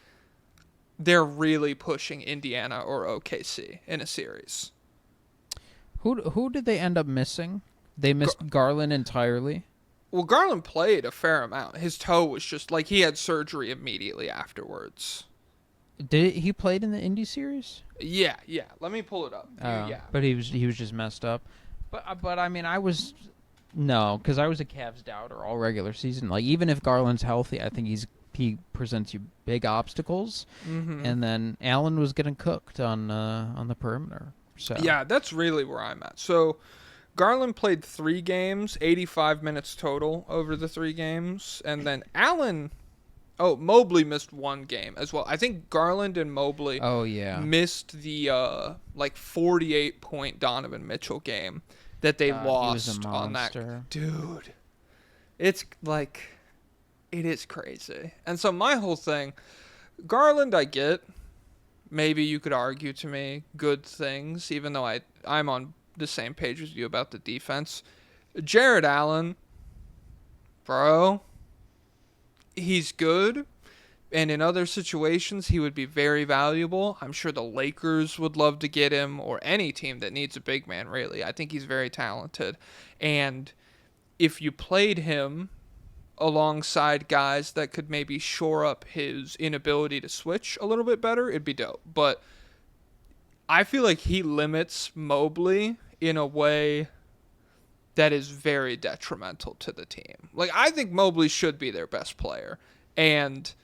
they're really pushing Indiana or OKC in a series? Who did they end up missing? They missed Garland entirely. Well, Garland played a fair amount. His toe was just like he had surgery immediately afterwards. He played in the Indy series? Yeah. Let me pull it up. Yeah. But he was just messed up. But I mean, because I was a Cavs doubter all regular season. Like even if Garland's healthy, I think he presents you big obstacles. Mm-hmm. And then Allen was getting cooked on the perimeter. So yeah, that's really where I'm at. So Garland played 3 games, 85 minutes total over the 3 games, and then Mobley missed 1 game as well. I think Garland and Mobley missed the 48-point Donovan Mitchell game that they lost on that. Dude, it's like, it is crazy. And so my whole thing, Garland I get. Maybe you could argue to me good things, even though I'm on the same page as you about the defense. Jared Allen, bro, he's good, and in other situations he would be very valuable. I'm sure the Lakers would love to get him, or any team that needs a big man, really. I think he's very talented, and if you played him alongside guys that could maybe shore up his inability to switch a little bit better, it'd be dope. But I feel like he limits Mobley in a way that is very detrimental to the team. Like, I think Mobley should be their best player, and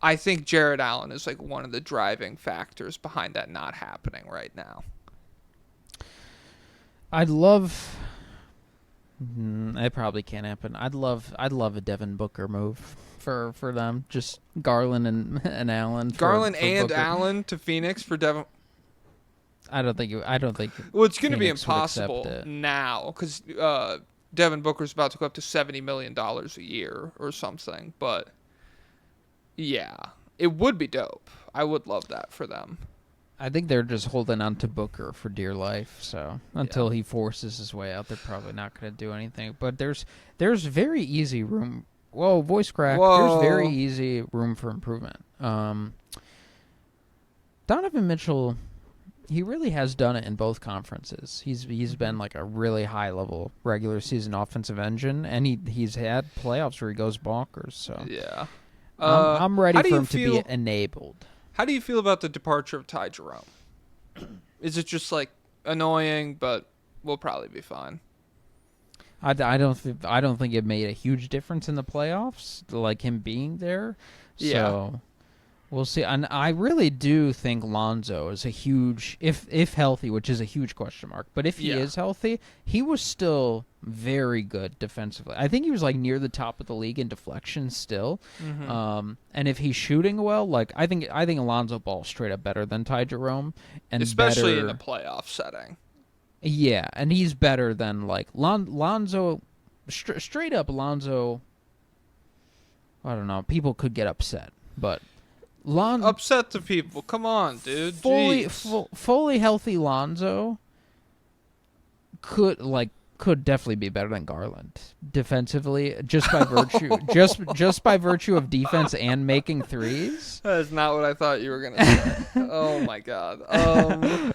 I think Jared Allen is like one of the driving factors behind that not happening right now. It probably can't happen. I'd love a Devin Booker move for them. Just Garland and Allen. Garland and Booker. Allen to Phoenix for Devin. I don't think. Well, it's going to be Phoenix would impossible accept it. now because Devin Booker's about to go up to $70 million a year or something. But yeah, it would be dope. I would love that for them. I think they're just holding on to Booker for dear life. So until he forces his way out, they're probably not going to do anything. But there's very easy room. Whoa, voice crack. Whoa. There's very easy room for improvement. Donovan Mitchell, he really has done it in both conferences. He's been like a really high level regular season offensive engine, and he's had playoffs where he goes bonkers. So yeah, I'm ready for him to be enabled. How do you feel about the departure of Ty Jerome? Is it just like annoying, but we'll probably be fine? I don't think it made a huge difference in the playoffs, like him being there. Yeah. So we'll see. And I really do think Lonzo is a huge, if healthy, which is a huge question mark. But if he is healthy, he was still very good defensively. I think he was like near the top of the league in deflections still. Mm-hmm. And if he's shooting well, like I think Alonzo Ball's straight up better than Ty Jerome, and especially in better, the playoff setting. Yeah, and he's better than like Lonzo. Straight up, Lonzo. I don't know. People could get upset, but upset the people. Come on, dude. Fully healthy Lonzo could definitely be better than Garland defensively, just by virtue just by virtue of defense and making threes. That is not what I thought you were gonna say. Oh my god.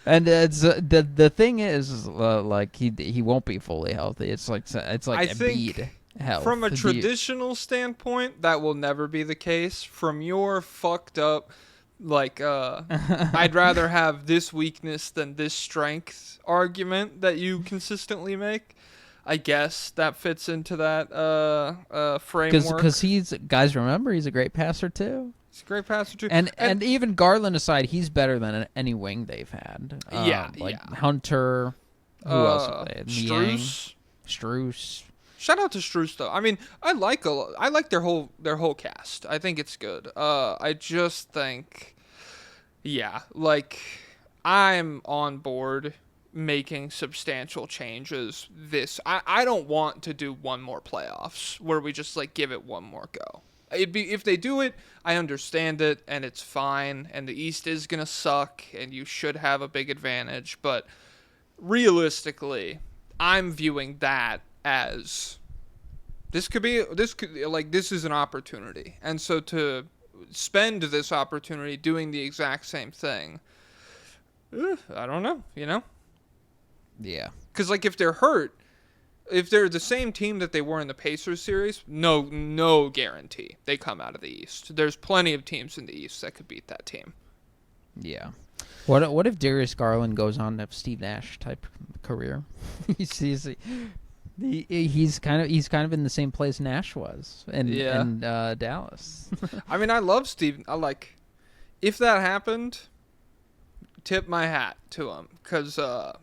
And it's the thing is like he won't be fully healthy. It's like Embiid health. From a traditional standpoint, that will never be the case. From your fucked up, like, I'd rather have this weakness than this strength argument that you consistently make, I guess that fits into that framework. Because guys, remember, he's a great passer too. He's a great passer too. And even Garland aside, he's better than any wing they've had. Hunter. Who else have they had? Struce. Shout out to Struce though. I mean, I like their whole cast. I think it's good. I just think, yeah, like I'm on board making substantial changes. I don't want to do one more playoffs where we just like give it one more go. If they do it, I understand it and it's fine. And the East is gonna suck, and you should have a big advantage. But realistically, I'm viewing that as this is an opportunity, and so to spend this opportunity doing the exact same thing, I don't know, Yeah. Because like if they're hurt, if they're the same team that they were in the Pacers series, no guarantee they come out of the East. There's plenty of teams in the East that could beat that team. Yeah. What if Darius Garland goes on to have Steve Nash type career? he's kind of in the same place Nash was in Dallas. I mean, I love Steve. If that happened, tip my hat to him, because it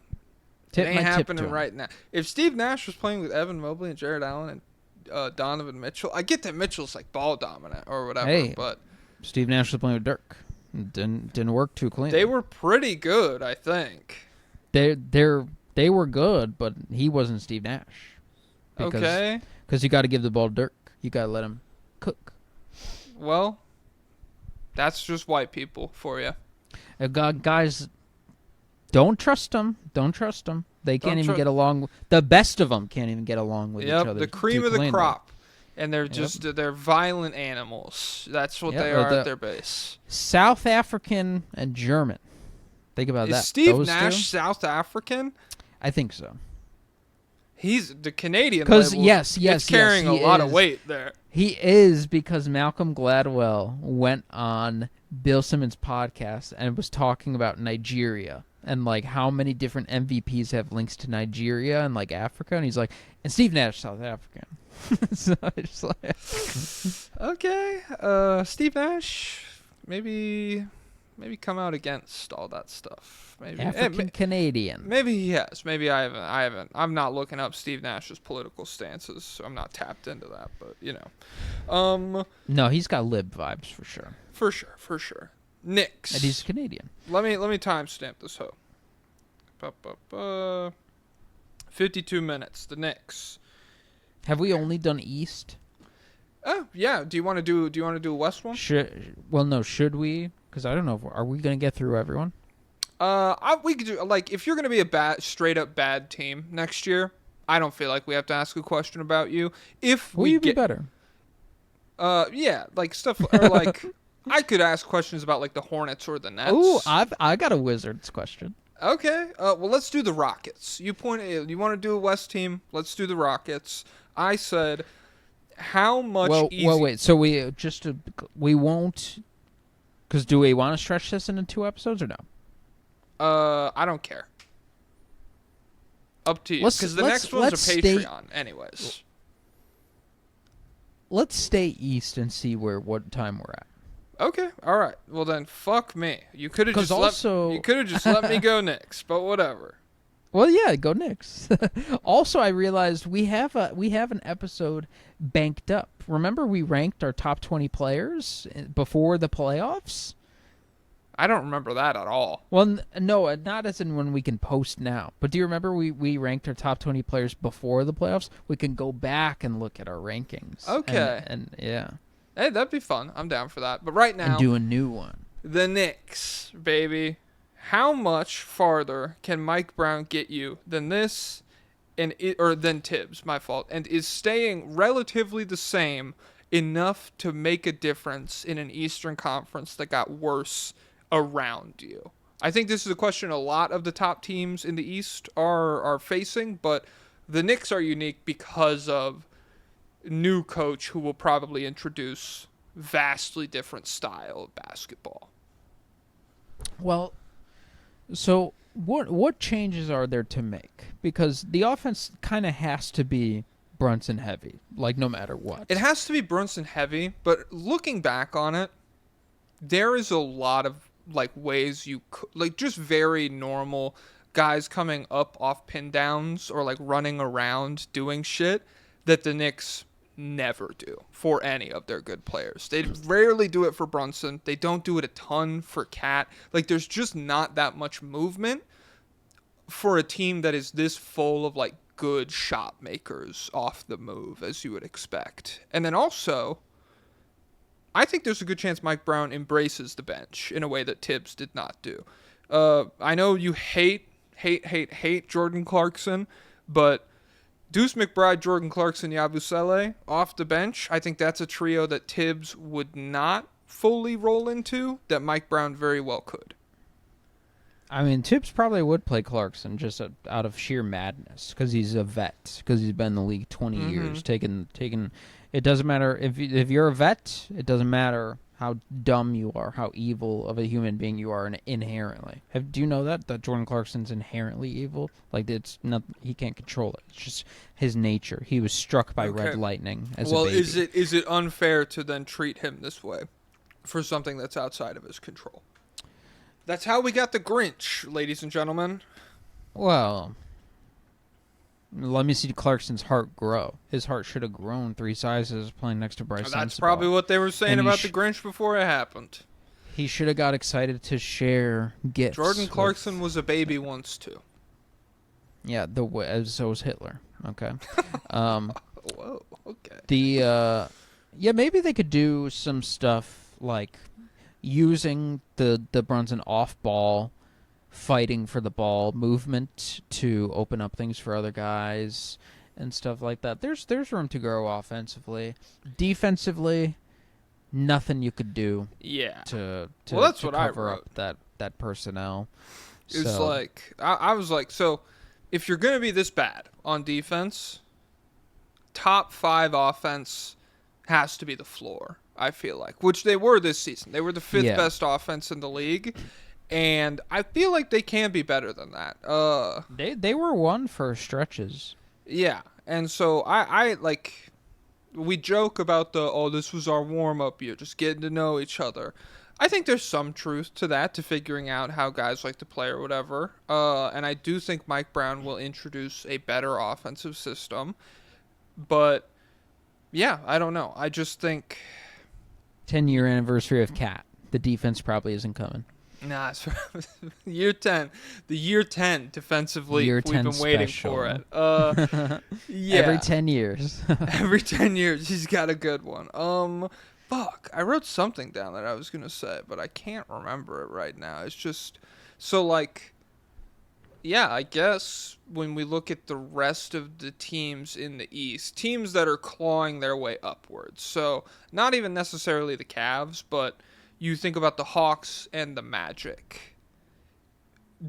ain't happening right now. If Steve Nash was playing with Evan Mobley and Jared Allen and Donovan Mitchell, I get that Mitchell's like ball dominant or whatever, but Steve Nash was playing with Dirk. Didn't work too clean. They were pretty good, I think. They were good, but he wasn't Steve Nash. Okay. Because you got to give the ball to Dirk. You got to let him cook. Well, that's just white people for you. Guys, don't trust them. Don't trust them. They can't even get along. The best of them can't even get along with each other. The cream of the crop. And they're they're violent animals. That's what they are at their base. South African and German. Think about that. Is Steve Nash South African? I think so. He's the Canadian because label. It's carrying a lot of weight there. He is, because Malcolm Gladwell went on Bill Simmons' podcast and was talking about Nigeria and like how many different MVPs have links to Nigeria and like Africa, and he's like, and Steve Nash South African. So I just like, okay, Steve Nash, maybe come out against all that stuff. Maybe African Canadian. Maybe he has. Maybe I haven't. I'm not looking up Steve Nash's political stances, so I'm not tapped into that. But no, he's got lib vibes for sure. For sure. Knicks. And he's Canadian. Let me timestamp this hoe. 52 minutes. The Knicks. Have we only done East? Oh yeah. Do you want to do a West one? Should we? Because I don't know. Are we going to get through everyone? We could do, like, if you're going to be a straight up bad team next year, I don't feel like we have to ask a question about you. If Will you be better? Yeah, like stuff, or like, I could ask questions about like the Hornets or the Nets. Ooh, I got a Wizards question. Okay. Well, let's do the Rockets. You want to do a West team? Let's do the Rockets. I said, how much easier... Well, wait. So we won't... Because do we want to stretch this into 2 episodes or no? I don't care. Up to you. Because the next one's a Patreon anyways. Let's stay East and see what time we're at. Okay, all right. Well then, fuck me. You could have just let me go Knicks, but whatever. Well, yeah, go Knicks. Also, I realized we have an episode banked up. Remember, we ranked our top 20 players before the playoffs. I don't remember that at all. Well, no, not as in when we can post now. But do you remember we ranked our top 20 players before the playoffs? We can go back and look at our rankings. Okay. And yeah. Hey, that'd be fun. I'm down for that. But right now... And do a new one. The Knicks, baby. How much farther can Mike Brown get you than this, or than Tibbs, my fault, and is staying relatively the same enough to make a difference in an Eastern Conference that got worse around you? I think this is a question a lot of the top teams in the East are facing, but the Knicks are unique because of new coach who will probably introduce vastly different style of basketball. Well, so what changes are there to make? Because the offense kind of has to be Brunson heavy, like no matter what. It has to be Brunson heavy, but looking back on it, there is a lot of like ways you could, like just very normal guys coming up off pin downs or like running around doing shit that the Knicks never do for any of their good players. They rarely do it for Brunson. They don't do it a ton for Cat. Like there's just not that much movement for a team that is this full of like good shot makers off the move as you would expect. And then also, I think there's a good chance Mike Brown embraces the bench in a way that Tibbs did not do. I know you hate Jordan Clarkson, but Deuce McBride, Jordan Clarkson, Yabusele off the bench, I think that's a trio that Tibbs would not fully roll into that Mike Brown very well could. I mean, Tibbs probably would play Clarkson just out of sheer madness because he's a vet, because he's been in the league 20 years, taking. It doesn't matter if you're a vet. It doesn't matter how dumb you are, how evil of a human being you are inherently. Do you know that Jordan Clarkson's inherently evil? Like it's not, he can't control it. It's just his nature. He was struck by red lightning as a baby. Well, is it unfair to then treat him this way for something that's outside of his control? That's how we got the Grinch, ladies and gentlemen. Well, let me see Clarkson's heart grow. His heart should have grown 3 sizes playing next to Bryce. That's probably what they were saying about the Grinch before it happened. He should have got excited to share gifts. Jordan Clarkson was a baby once too. Yeah, so was Hitler. Okay. Whoa. Okay. Maybe they could do some stuff like using the Brunson off ball, fighting for the ball movement to open up things for other guys and stuff like that. There's room to grow offensively. Defensively, nothing you could do. Yeah. To that's to what I cover wrote. up that personnel. It's like I was like, so if you're gonna be this bad on defense, top 5 offense has to be the floor. I feel like, which they were this season. They were the 5th best offense in the league. And I feel like they can be better than that. They were 1 for stretches. Yeah, and so I like, we joke about this was our warm-up year, just getting to know each other. I think there's some truth to that, to figuring out how guys like to play or whatever. And I do think Mike Brown will introduce a better offensive system. But, yeah, I don't know. I just think 10-year anniversary of Cat. The defense probably isn't coming. Nah, it's year 10. The year 10 defensively. Year 10 we've been waiting for it. Yeah. Every 10 years. Every 10 years he's got a good one. Fuck. I wrote something down that I was going to say, but I can't remember it right now. It's just so like, yeah, I guess when we look at the rest of the teams in the East, teams that are clawing their way upwards. So not even necessarily the Cavs, but you think about the Hawks and the Magic.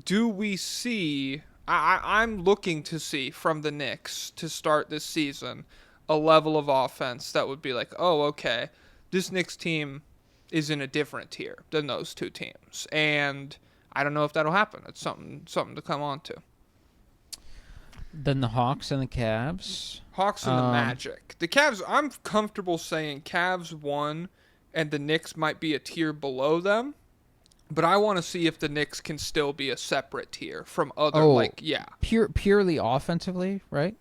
Do we see... I'm looking to see from the Knicks to start this season a level of offense that would be like, oh, okay, this Knicks team is in a different tier than those 2 teams. And I don't know if that'll happen. It's something to come on to. Then the Hawks and the Cavs. Hawks and the Magic. The Cavs, I'm comfortable saying Cavs 1... and the Knicks might be a tier below them, but I want to see if the Knicks can still be a separate tier from other, purely offensively, right?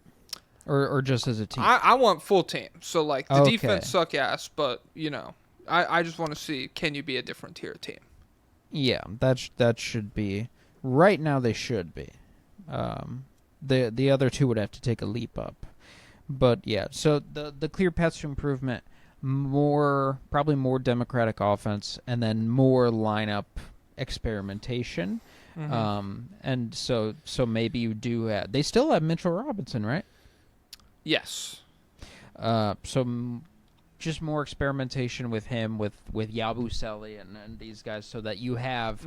Or just as a team? I want full team. So, like, the defense suck ass, but, you know, I just want to see, can you be a different tier team? Yeah, that should be. Right now they should be. The other 2 would have to take a leap up. But, yeah, so the clear paths to improvement, probably more democratic offense, and then more lineup experimentation. And so maybe you do have, they still have Mitchell Robinson, right? Yes. So just more experimentation with him, with Yabusele and these guys, so that you have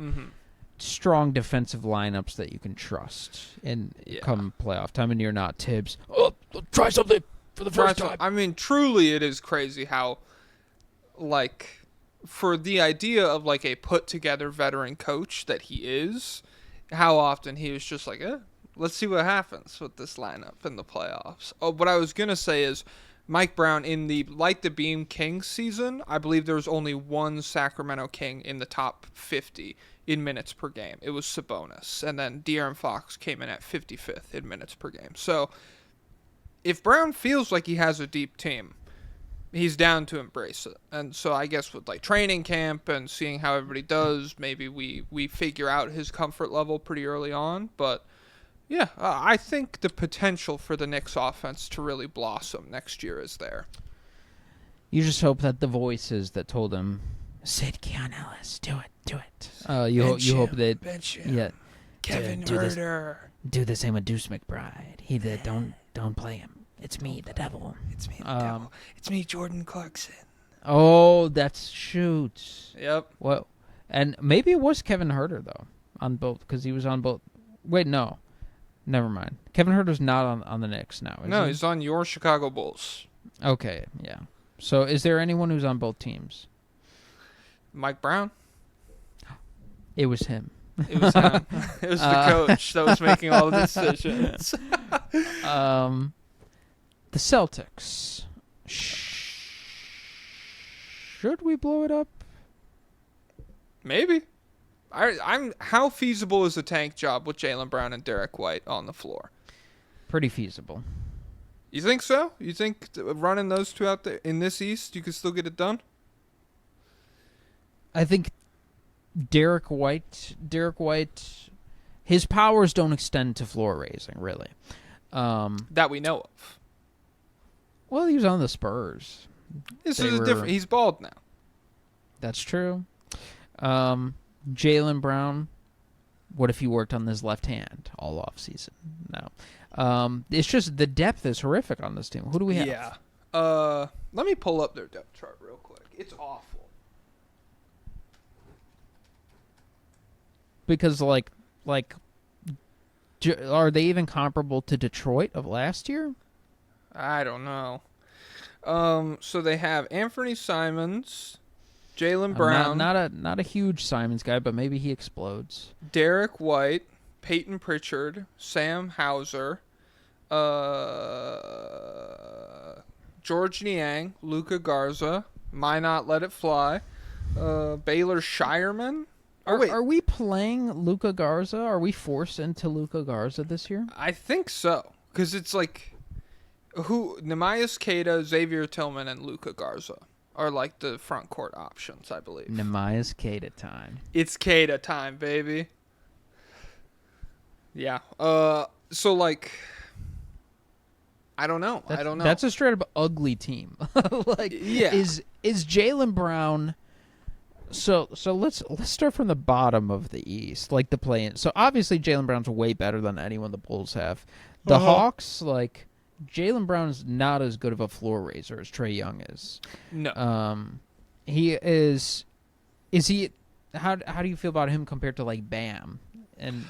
strong defensive lineups that you can trust in come playoff time, and you're not Tibbs. Oh, try something for the first time. I mean, truly, it is crazy how, like, for the idea of like a put together veteran coach that he is, how often he was just like, let's see what happens with this lineup in the playoffs. Oh, what I was going to say is Mike Brown in the Light the Beam Kings season, I believe there was only one Sacramento King in the top 50 in minutes per game. It was Sabonis. And then De'Aaron Fox came in at 55th in minutes per game. So if Brown feels like he has a deep team, he's down to embrace it. And so I guess with like training camp and seeing how everybody does, maybe we figure out his comfort level pretty early on. But yeah, I think the potential for the Knicks offense to really blossom next year is there. You just hope that the voices that told him, Sid Keon Ellis, do it. You hope that bench him. Yeah, Kevin do this- Herter. do the same with Deuce McBride. He did don't play him. It's me, the devil. It's me, the devil. It's me, Jordan Clarkson. Oh, that's shoot. Yep. Well, and maybe it was Kevin Herter though on both because he was on both. Wait, no, never mind. Kevin Herter's not on the Knicks now. Is No, he? he's on your Chicago Bulls. Okay, yeah. So, is there anyone who's on both teams? Mike Brown. It was him. It was him. It was the coach that was making all the decisions. The Celtics. Should we blow it up? Maybe. I'm. How feasible is a tank job with Jaylen Brown and Derek White on the floor? Pretty feasible. You think so? You think running those two out there in this East, you could still get it done? I think Derek White, his powers don't extend to floor raising, really. That we know of. Well, he was on the Spurs. This is a different. He's bald now. That's true. Jaylen Brown, what if he worked on his left hand all off season? No. It's just the depth is horrific on this team. Who do we have? Yeah. Let me pull up their depth chart real quick. It's awful. Because are they even comparable to Detroit of last year? I don't know. So they have Anthony Simons, Jaylen Brown, Not a huge Simons guy, but maybe he explodes. Derek White, Peyton Pritchard, Sam Hauser, George Niang, Luka Garza, Minot Let It Fly, Baylor Shireman. Are we playing Luka Garza? Are we forced into Luka Garza this year? I think so, because it's like Nehemias Queta, Xavier Tillman, and Luka Garza are like the front court options, I believe. Nehemias Queta time. It's Queta time, baby. Yeah. So like, I don't know. That's a straight up ugly team. Yeah. Is Jaylen Brown? So let's start from the bottom of the East, like the play-in. So obviously Jaylen Brown's way better than anyone the Bulls have. The Hawks, like Jaylen Brown's not as good of a floor raiser as Trae Young is. No. He is. Is he? How do you feel about him compared to like Bam? And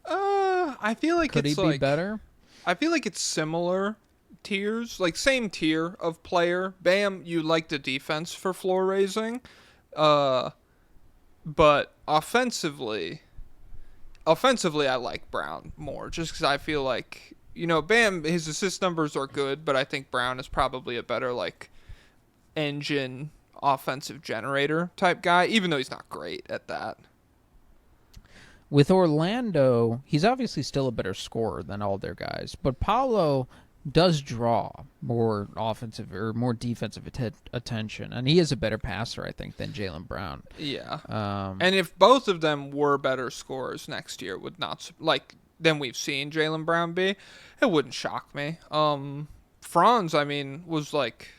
I feel like could it's he be like better? I feel like it's similar tiers, like same tier of player. Bam, you like the defense for floor raising. But offensively, I like Brown more, just because I feel like, Bam, his assist numbers are good, but I think Brown is probably a better, like, engine offensive generator type guy, even though he's not great at that. With Orlando, he's obviously still a better scorer than all their guys, but Pablo does draw more offensive or more defensive attention, and he is a better passer, I think, than Jaylen Brown. Yeah. And if both of them were better scorers next year, than we've seen Jaylen Brown be, it wouldn't shock me. Franz, was like,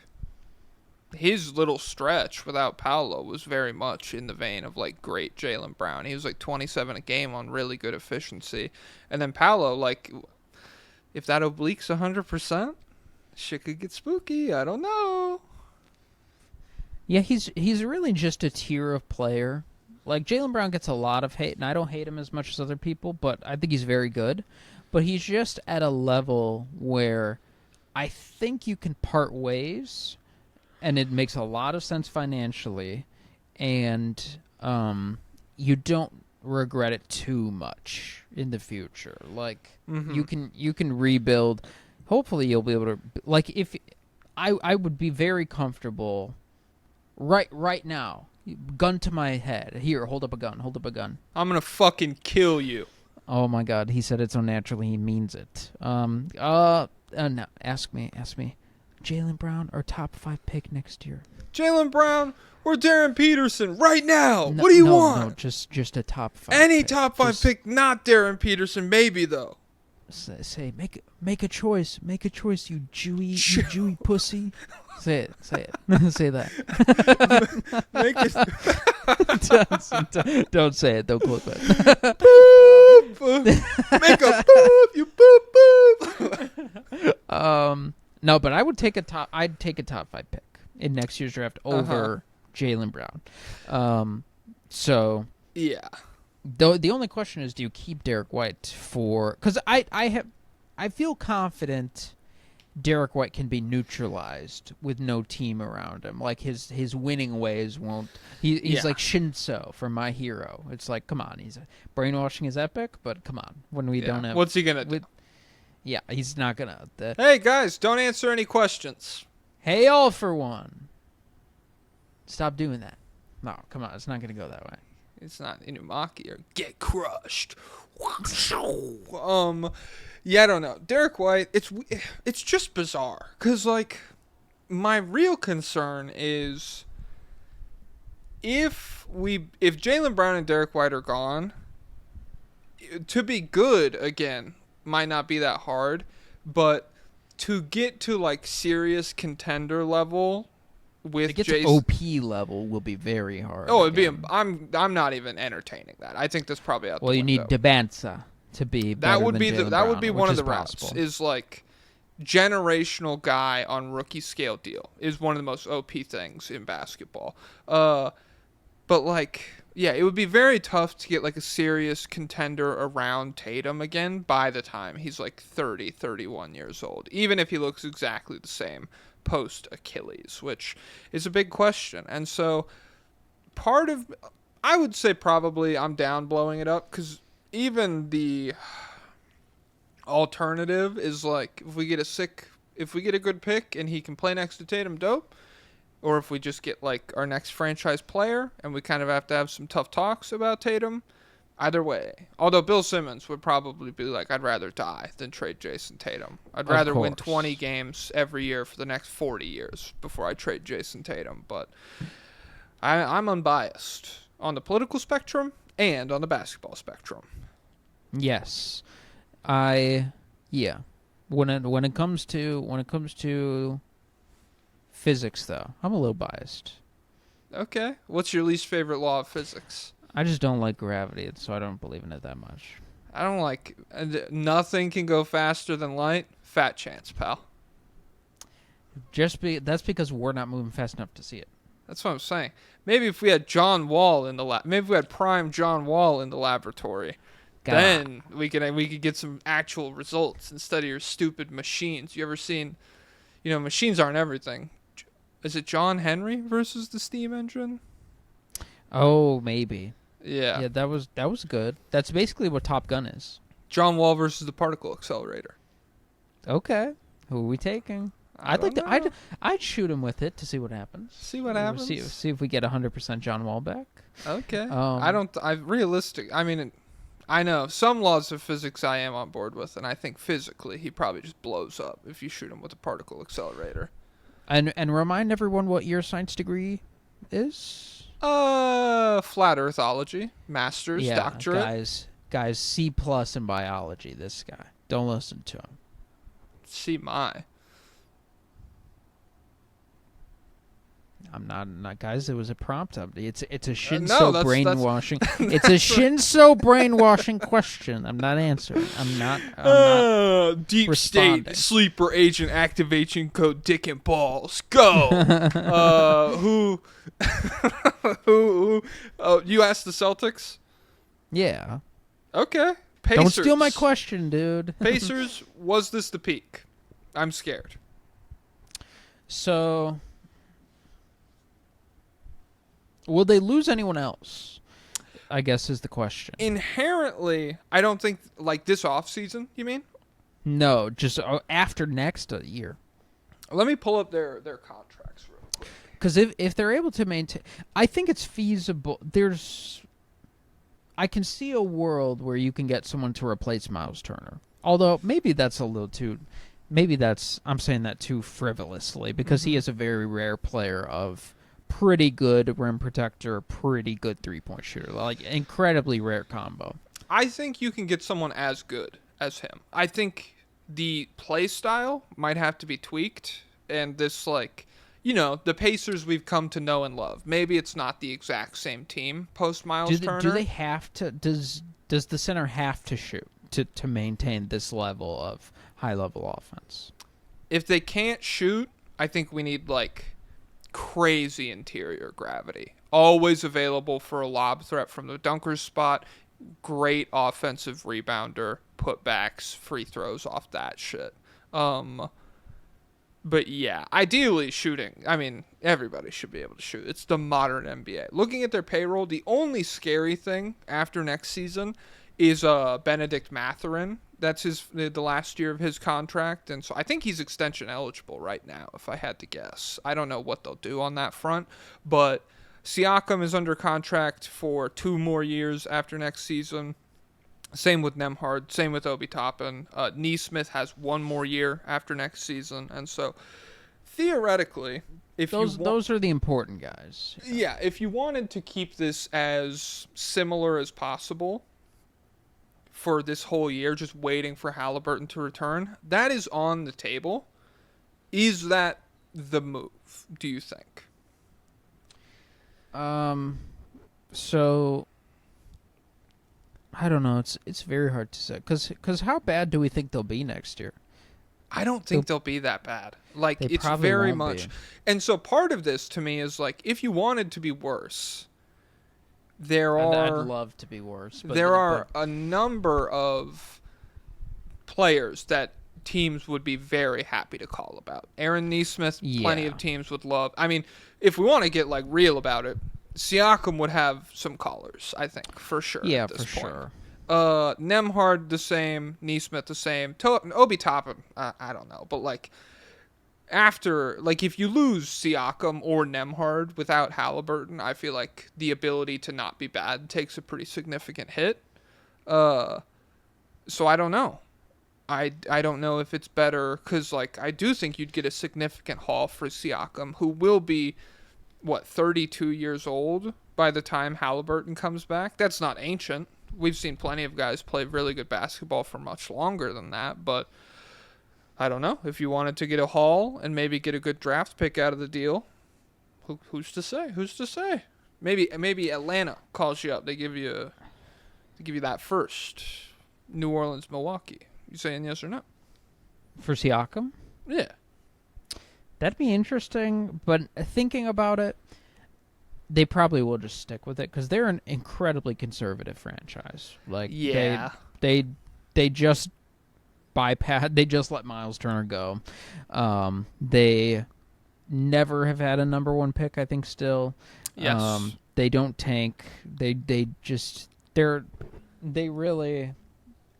his little stretch without Paolo was very much in the vein of like great Jaylen Brown. He was like 27 a game on really good efficiency, and then Paolo, like, if that oblique's 100%, shit could get spooky. I don't know. Yeah, he's really just a tier of player. Like, Jaylen Brown gets a lot of hate, and I don't hate him as much as other people, but I think he's very good. But he's just at a level where I think you can part ways, and it makes a lot of sense financially, and you don't regret it too much in the future. Like Mhm. you can rebuild. Hopefully you'll be able to, like, if I would be very comfortable right now. Gun to my head. Here, hold up a gun. Hold up a gun. I'm gonna fucking kill you. Oh my God, he said it so naturally. He means it. No, ask me. Jaylen Brown or top 5 pick next year? Jaylen Brown or Darren Peterson right now. No, What do you no, want? No, just a top 5. Any pick. top 5 Just pick, not Darren Peterson, maybe though. Say make a choice. Make a choice, you Jewy pussy. Say it. Say that. Make it. Don't say it. Don't clip it. Boop. Make a boop. You boop boop. No, but I'd take a top 5 pick in next year's draft over Jaylen Brown. So yeah. the only question is, do you keep Derek White for? Because I feel confident Derek White can be neutralized with no team around him. Like his winning ways won't. He's like Shinso from My Hero. It's like, come on, brainwashing is epic, but come on, when we don't have. What's he gonna do? Yeah, he's not gonna. Hey guys, don't answer any questions. Hey, all for one. Stop doing that. No, come on, it's not gonna go that way. It's not Inumaki or get crushed. Yeah, I don't know. Derek White, it's just bizarre. Because, like, my real concern is if Jaylen Brown and Derek White are gone, to be good again might not be that hard, but to get to, like, serious contender level with to get Jason, to OP level will be very hard. Oh, it'd again. be. I'm not even entertaining that. I think that's probably out. Well, the you window. need Debanza to be. That would be Jaylen that would Brown, be one of which the is routes. possible. Is like generational guy on rookie scale deal is one of the most OP things in basketball. But like, yeah, it would be very tough to get like a serious contender around Tatum again by the time he's like 30, 31 years old. Even if he looks exactly the same post Achilles, which is a big question. And so I would say probably I'm down blowing it up, because even the alternative is like, if we get a good pick and he can play next to Tatum, dope. Or if we just get like our next franchise player and we kind of have to have some tough talks about Tatum, either way. Although Bill Simmons would probably be like, I'd rather die than trade Jason Tatum. I'd rather win 20 games every year for the next 40 years before I trade Jason Tatum. But I'm unbiased on the political spectrum and on the basketball spectrum. Yes, When it comes to physics, though, I'm a little biased. Okay. What's your least favorite law of physics? I just don't like gravity, so I don't believe in it that much. I don't like... nothing can go faster than light. Fat chance, pal. That's because we're not moving fast enough to see it. That's what I'm saying. Maybe if we had John Wall in the maybe if we had prime John Wall in the laboratory, then we could get some actual results instead of your stupid machines. You ever seen... machines aren't everything. Is it John Henry versus the steam engine? Oh, maybe. Yeah. Yeah, that was good. That's basically what Top Gun is. John Wall versus the particle accelerator. Okay. Who are we taking? I'd shoot him with it to see what happens. See what happens. See if we get 100% John Wall back. Okay. I know some laws of physics I am on board with, and I think physically he probably just blows up if you shoot him with a particle accelerator. And remind everyone what your science degree is. Flat Earthology, master's, doctorate. Guys, C+ in biology. This guy, don't listen to him. See my. I'm not, guys. It was a prompt. It's a Shinso brainwashing. It's a Shinso brainwashing question. I'm not answering. I'm not deep responding. state sleeper agent activation code dick and balls. Go. Who? Oh, you asked the Celtics? Yeah. Okay. Pacers. Don't steal my question, dude. Pacers. Was this the peak? I'm scared. So. Will they lose anyone else? I guess is the question. Inherently, I don't think like this offseason, you mean? No, just after next year. Let me pull up their contracts real quick. Because if they're able to maintain, I think it's feasible. I can see a world where you can get someone to replace Miles Turner. Although maybe that's a little too, I'm saying that too frivolously because he is a very rare player of pretty good rim protector, pretty good 3-point shooter, like incredibly rare combo. I think you can get someone as good as him. I think the play style might have to be tweaked, and this like, the Pacers we've come to know and love. Maybe it's not the exact same team post Miles Turner. Do they have to? Does the center have to shoot to maintain this level of high level offense? If they can't shoot, I think we need like crazy interior gravity. Always available for a lob threat from the dunker's spot. Great offensive rebounder, putbacks, free throws off that shit. But yeah, ideally shooting. I mean, everybody should be able to shoot. It's the modern NBA. Looking at their payroll, the only scary thing after next season is Benedict Mathurin. That's the last year of his contract, and so I think he's extension eligible right now, if I had to guess. I don't know what they'll do on that front, but Siakam is under contract for 2 more years after next season. Same with Nembhard, same with Obi Toppin. Nesmith has 1 more year after next season, and so theoretically, if those are the important guys. Yeah, if you wanted to keep this as similar as possible for this whole year, just waiting for Halliburton to return, that is on the table. Is that the move, do you think? So I don't know. It's very hard to say because how bad do we think they'll be next year? I don't think they'll be that bad. Like, it's very much. Be. And so part of this to me is like, if you wanted to be worse, I'd love to be worse. But there are a number of players that teams would be very happy to call about. Aaron Nesmith, plenty of teams would love. I mean, if we want to get like real about it, Siakam would have some callers, I think, for sure. Yeah, at this for point. sure. Nembhard the same, Nesmith the same, Obi Toppin, I don't know, but like after, like if you lose Siakam or Nembhard without Halliburton, I feel like the ability to not be bad takes a pretty significant hit. So I don't know. I don't know if it's better because like I do think you'd get a significant haul for Siakam, who will be 32 years old by the time Halliburton comes back. That's not ancient. We've seen plenty of guys play really good basketball for much longer than that, but I don't know. If you wanted to get a haul and maybe get a good draft pick out of the deal, who's to say? Who's to say? Maybe Atlanta calls you up. They give you that first. New Orleans, Milwaukee. You saying yes or no? For Siakam? Yeah. That'd be interesting, but thinking about it, they probably will just stick with it because they're an incredibly conservative franchise. Like, yeah, they just bypass. They just let Miles Turner go. They never have had a number 1 pick. I think still. Yes. They don't tank. They really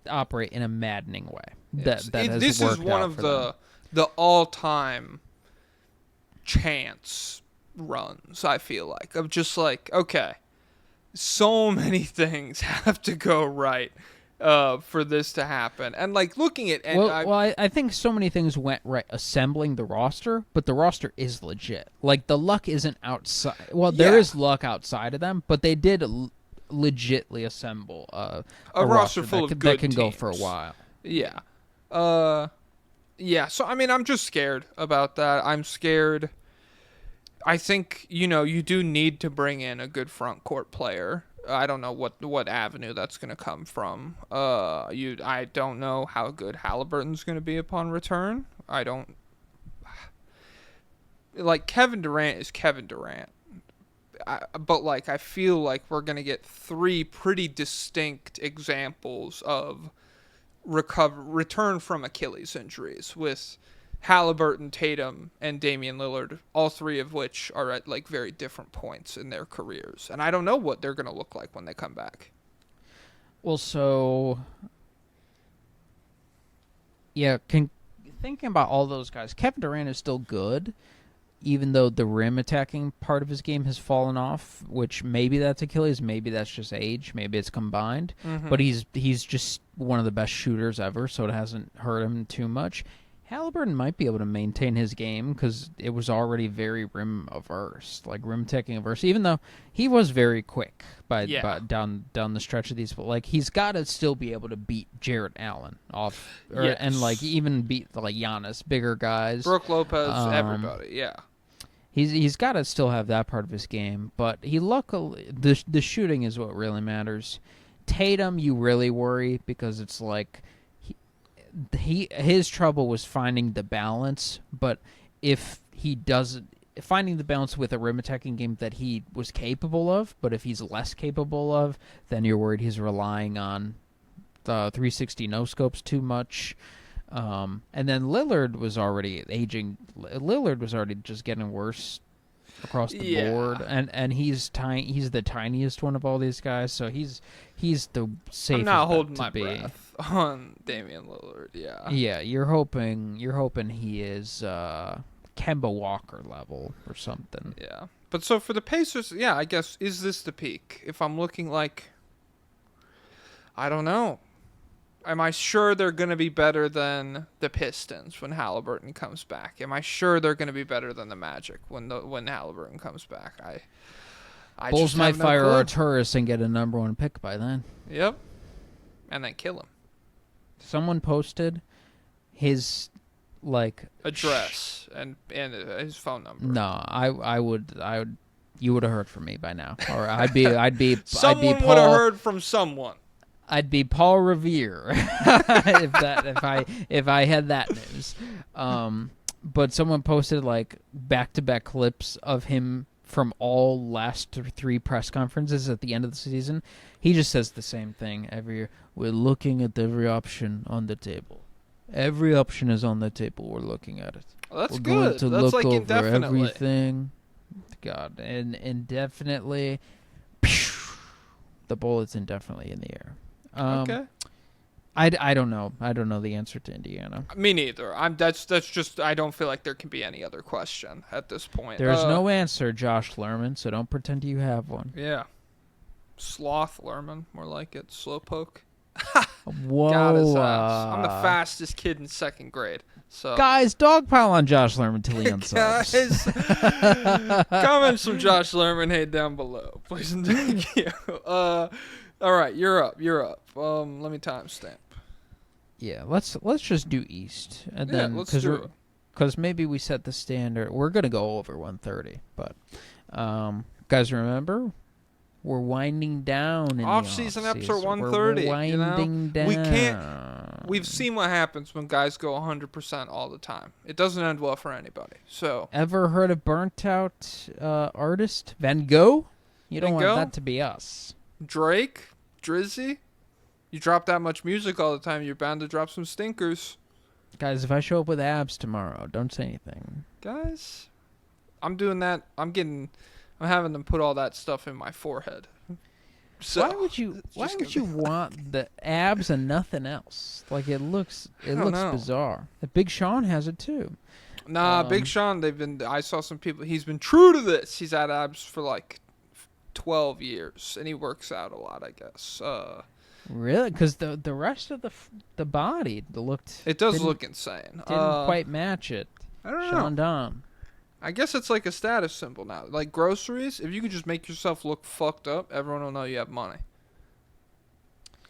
operate in a maddening way. Yes. That has this worked is one out of for the all-time chance runs, I feel like, of just like, okay, so many things have to go right for this to happen. And like looking at I think so many things went right assembling the roster, but the roster is legit. Like the luck isn't outside. Well, there is luck outside of them, but they did legitly assemble a roster full that of good can teams. go for a while. Yeah. Yeah, so I mean, I'm just scared about that. I'm scared. I think, you do need to bring in a good front court player. I don't know what avenue that's going to come from. I don't know how good Halliburton's going to be upon return. I don't like Kevin Durant is Kevin Durant. But like I feel like we're going to get 3 pretty distinct examples of return from Achilles injuries with Halliburton, Tatum, and Damian Lillard, all three of which are at like very different points in their careers. And I don't know what they're going to look like when they come back. Well, so yeah, thinking about all those guys, Kevin Durant is still good, even though the rim attacking part of his game has fallen off, which maybe that's Achilles, maybe that's just age, maybe it's combined. Mm-hmm. But he's just one of the best shooters ever, so it hasn't hurt him too much. Halliburton might be able to maintain his game because it was already very rim averse, like rim attacking averse. Even though he was very quick by down the stretch of these, but like he's got to still be able to beat Jarrett Allen off, and like even beat like Giannis, bigger guys, Brook Lopez, everybody, yeah. He's got to still have that part of his game, but he luckily the shooting is what really matters. Tatum, you really worry because it's like. His trouble was finding the balance, but if he doesn't finding the balance with a rim attacking game that he was capable of, but if he's less capable of, then you're worried he's relying on the 360 no scopes too much. And then Lillard was already aging. Lillard was already just getting worse across the board, and he's tiny. He's the tiniest one of all these guys, so he's the safest. I'm not holding my be. breath on Damian Lillard. Yeah. Yeah, you're hoping he is Kemba Walker level or something. Yeah, but so for the Pacers, yeah, I guess is this the peak? If I'm looking like, I don't know. Am I sure they're going to be better than the Pistons when Halliburton comes back? Am I sure they're going to be better than the Magic when Halliburton comes back? I Bulls just might have no fire clue. Arturis and get a number 1 pick by then. Yep, and then kill him. Someone posted his like address and his phone number. No, I would. You would have heard from me by now, or I'd be Someone would have heard from someone. I'd be Paul Revere if I had that news. But someone posted like back-to-back clips of him from all last 3 press conferences at the end of the season. He just says the same thing every year. We're looking at every option on the table. Every option is on the table. We're looking at it. Well, that's We're good. going to That's look like over indefinitely. everything. God, and indefinitely. The bullet's indefinitely in the air. Okay. I don't know. I don't know the answer to Indiana. Me neither. That's just I don't feel like there can be any other question at this point. There's no answer, Josh Lerman, so don't pretend you have one. Yeah. Sloth Lerman, more like it. Slowpoke. Whoa. Got his ass. I'm the fastest kid in 2nd grade. So guys, dogpile on Josh Lerman till he unsubs. Guys, comment some Josh Lerman hate down below, please and thank you. All right, you're up. Let me timestamp. Yeah, let's just do East, and then let's do it. Because maybe we set the standard. We're gonna go over 130, but guys, remember we're winding down. In Off-season the episode 130. We're winding down. We can't. We've seen what happens when guys go 100% all the time. It doesn't end well for anybody. So. Ever heard of burnt out artist Van Gogh? You don't Van want Gogh? that to be us. Drake, Drizzy, you drop that much music all the time, you're bound to drop some stinkers. Guys, if I show up with abs tomorrow, don't say anything. Guys, I'm doing that. I'm having them put all that stuff in my forehead. So, why would you want the abs and nothing else? Like it looks bizarre. The Big Sean has it too. Nah, Big Sean, I saw some people, he's been true to this. He's had abs for like 12 years, and he works out a lot, I guess. Really? Because the rest of the body does look insane. Didn't quite match it. I don't know. Sean Don. I guess it's like a status symbol now. Like groceries, if you can just make yourself look fucked up, everyone will know you have money.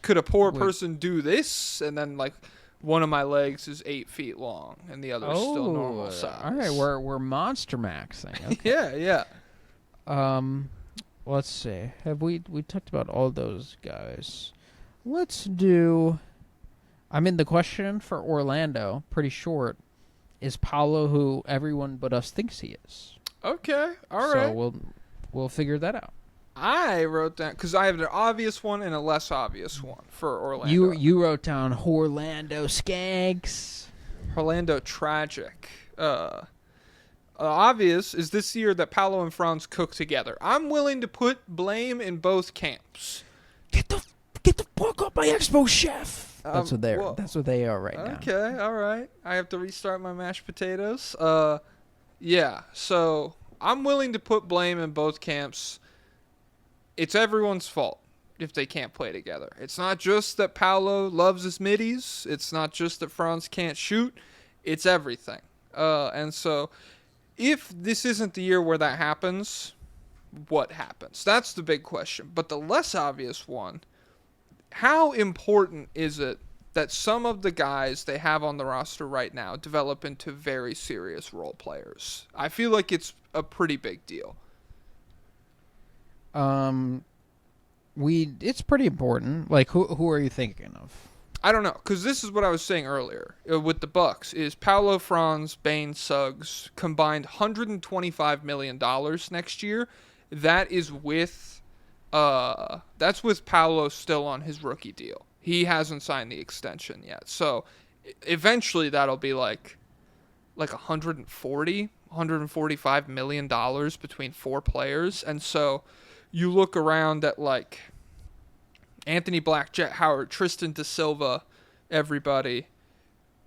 Could a poor person do this, and then like one of my legs is 8 feet long, and the other is still normal size? All right, we're monster maxing. Okay. Yeah. Let's see. Have we talked about all those guys? Let's do. The question for Orlando, pretty short, is Pablo who everyone but us thinks he is? Okay, all right. So we'll figure that out. I wrote down because I have an obvious one and a less obvious one for Orlando. You wrote down Orlando Skanks. Orlando Tragic. obvious is this year that Paolo and Franz cook together. I'm willing to put blame in both camps. Get the fuck up, my Expo chef. That's what they're. Well, That's what they are right now. Okay, all right. I have to restart my mashed potatoes. Yeah. So I'm willing to put blame in both camps. It's everyone's fault if they can't play together. It's not just that Paolo loves his middies. It's not just that Franz can't shoot. It's everything. And so if this isn't the year where that happens, what happens? That's the big question. But the less obvious one, how important is it that some of the guys they have on the roster right now develop into very serious role players? I feel like it's a pretty big deal. It's pretty important. Like, who are you thinking of? I don't know, because this is what I was saying earlier with the Bucks, is Paolo, Franz, Bane, Suggs combined $125 million next year. That is with that's with Paolo still on his rookie deal. He hasn't signed the extension yet. So eventually that'll be like $145 million between four players. And so you look around at like Anthony Black, Jet Howard, Tristan Da Silva, everybody.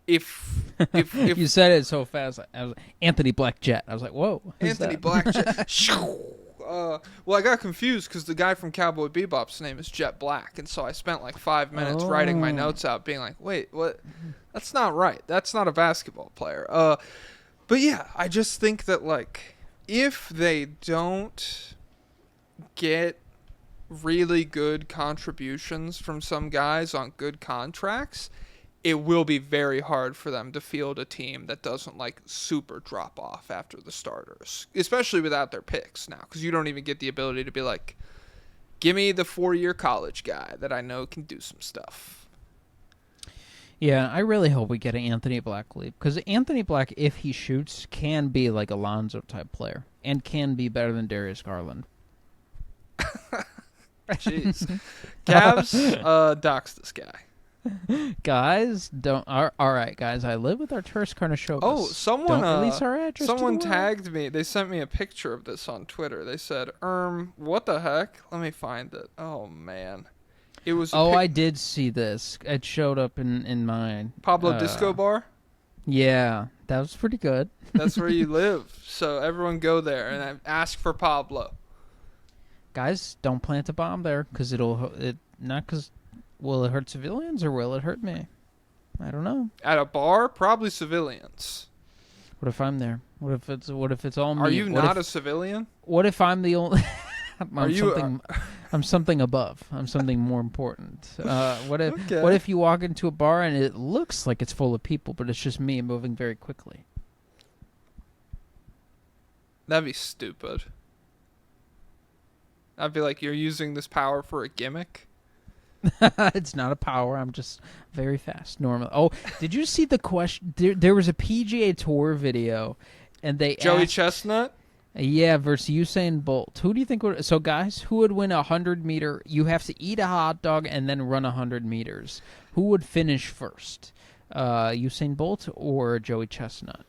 If You said it so fast, I was Anthony Black Jet. I was like, whoa. Anthony Black Jet. Well, I got confused because the guy from Cowboy Bebop's name is Jet Black, and so I spent like 5 minutes writing my notes out, being like, "Wait, what? That's not right. That's not a basketball player." But yeah, I just think that like if they don't get really good contributions from some guys on good contracts, it will be very hard for them to field a team that doesn't like super drop off after the starters, especially without their picks now, because you don't even get the ability to be like, give me the 4-year college guy that I know can do some stuff. Yeah, I really hope we get an Anthony Black leap, because Anthony Black, if he shoots, can be like a Lonzo type player and can be better than Darius Garland. Jeez. Cavs, dox this guy. Guys, don't. All right, guys. I live with Arturas Karnisovas. Oh, someone don't release our address. Someone to the world. tagged me. They sent me a picture of this on Twitter. They said, what the heck? Let me find it. Oh man, it was. I did see this. It showed up in mine. Pablo Disco Bar. Yeah, that was pretty good. That's where you live. So everyone go there and ask for Pablo. Guys, don't plant a bomb there, because will it hurt civilians or will it hurt me? I don't know. At a bar, probably civilians. What if I'm there? What if it's all me? Are you not a civilian? What if I'm the only? I'm I'm something above. I'm something more important. What if you walk into a bar and it looks like it's full of people, but it's just me moving very quickly? That'd be stupid. I'd be like, you're using this power for a gimmick? It's not a power. I'm just very fast normally. Oh, did you see the question? There was a PGA Tour video, and they Joey asked, Chestnut? Yeah, versus Usain Bolt. Who do you think would... So, guys, who would win a 100-meter... You have to eat a hot dog and then run 100 meters. Who would finish first? Usain Bolt or Joey Chestnut?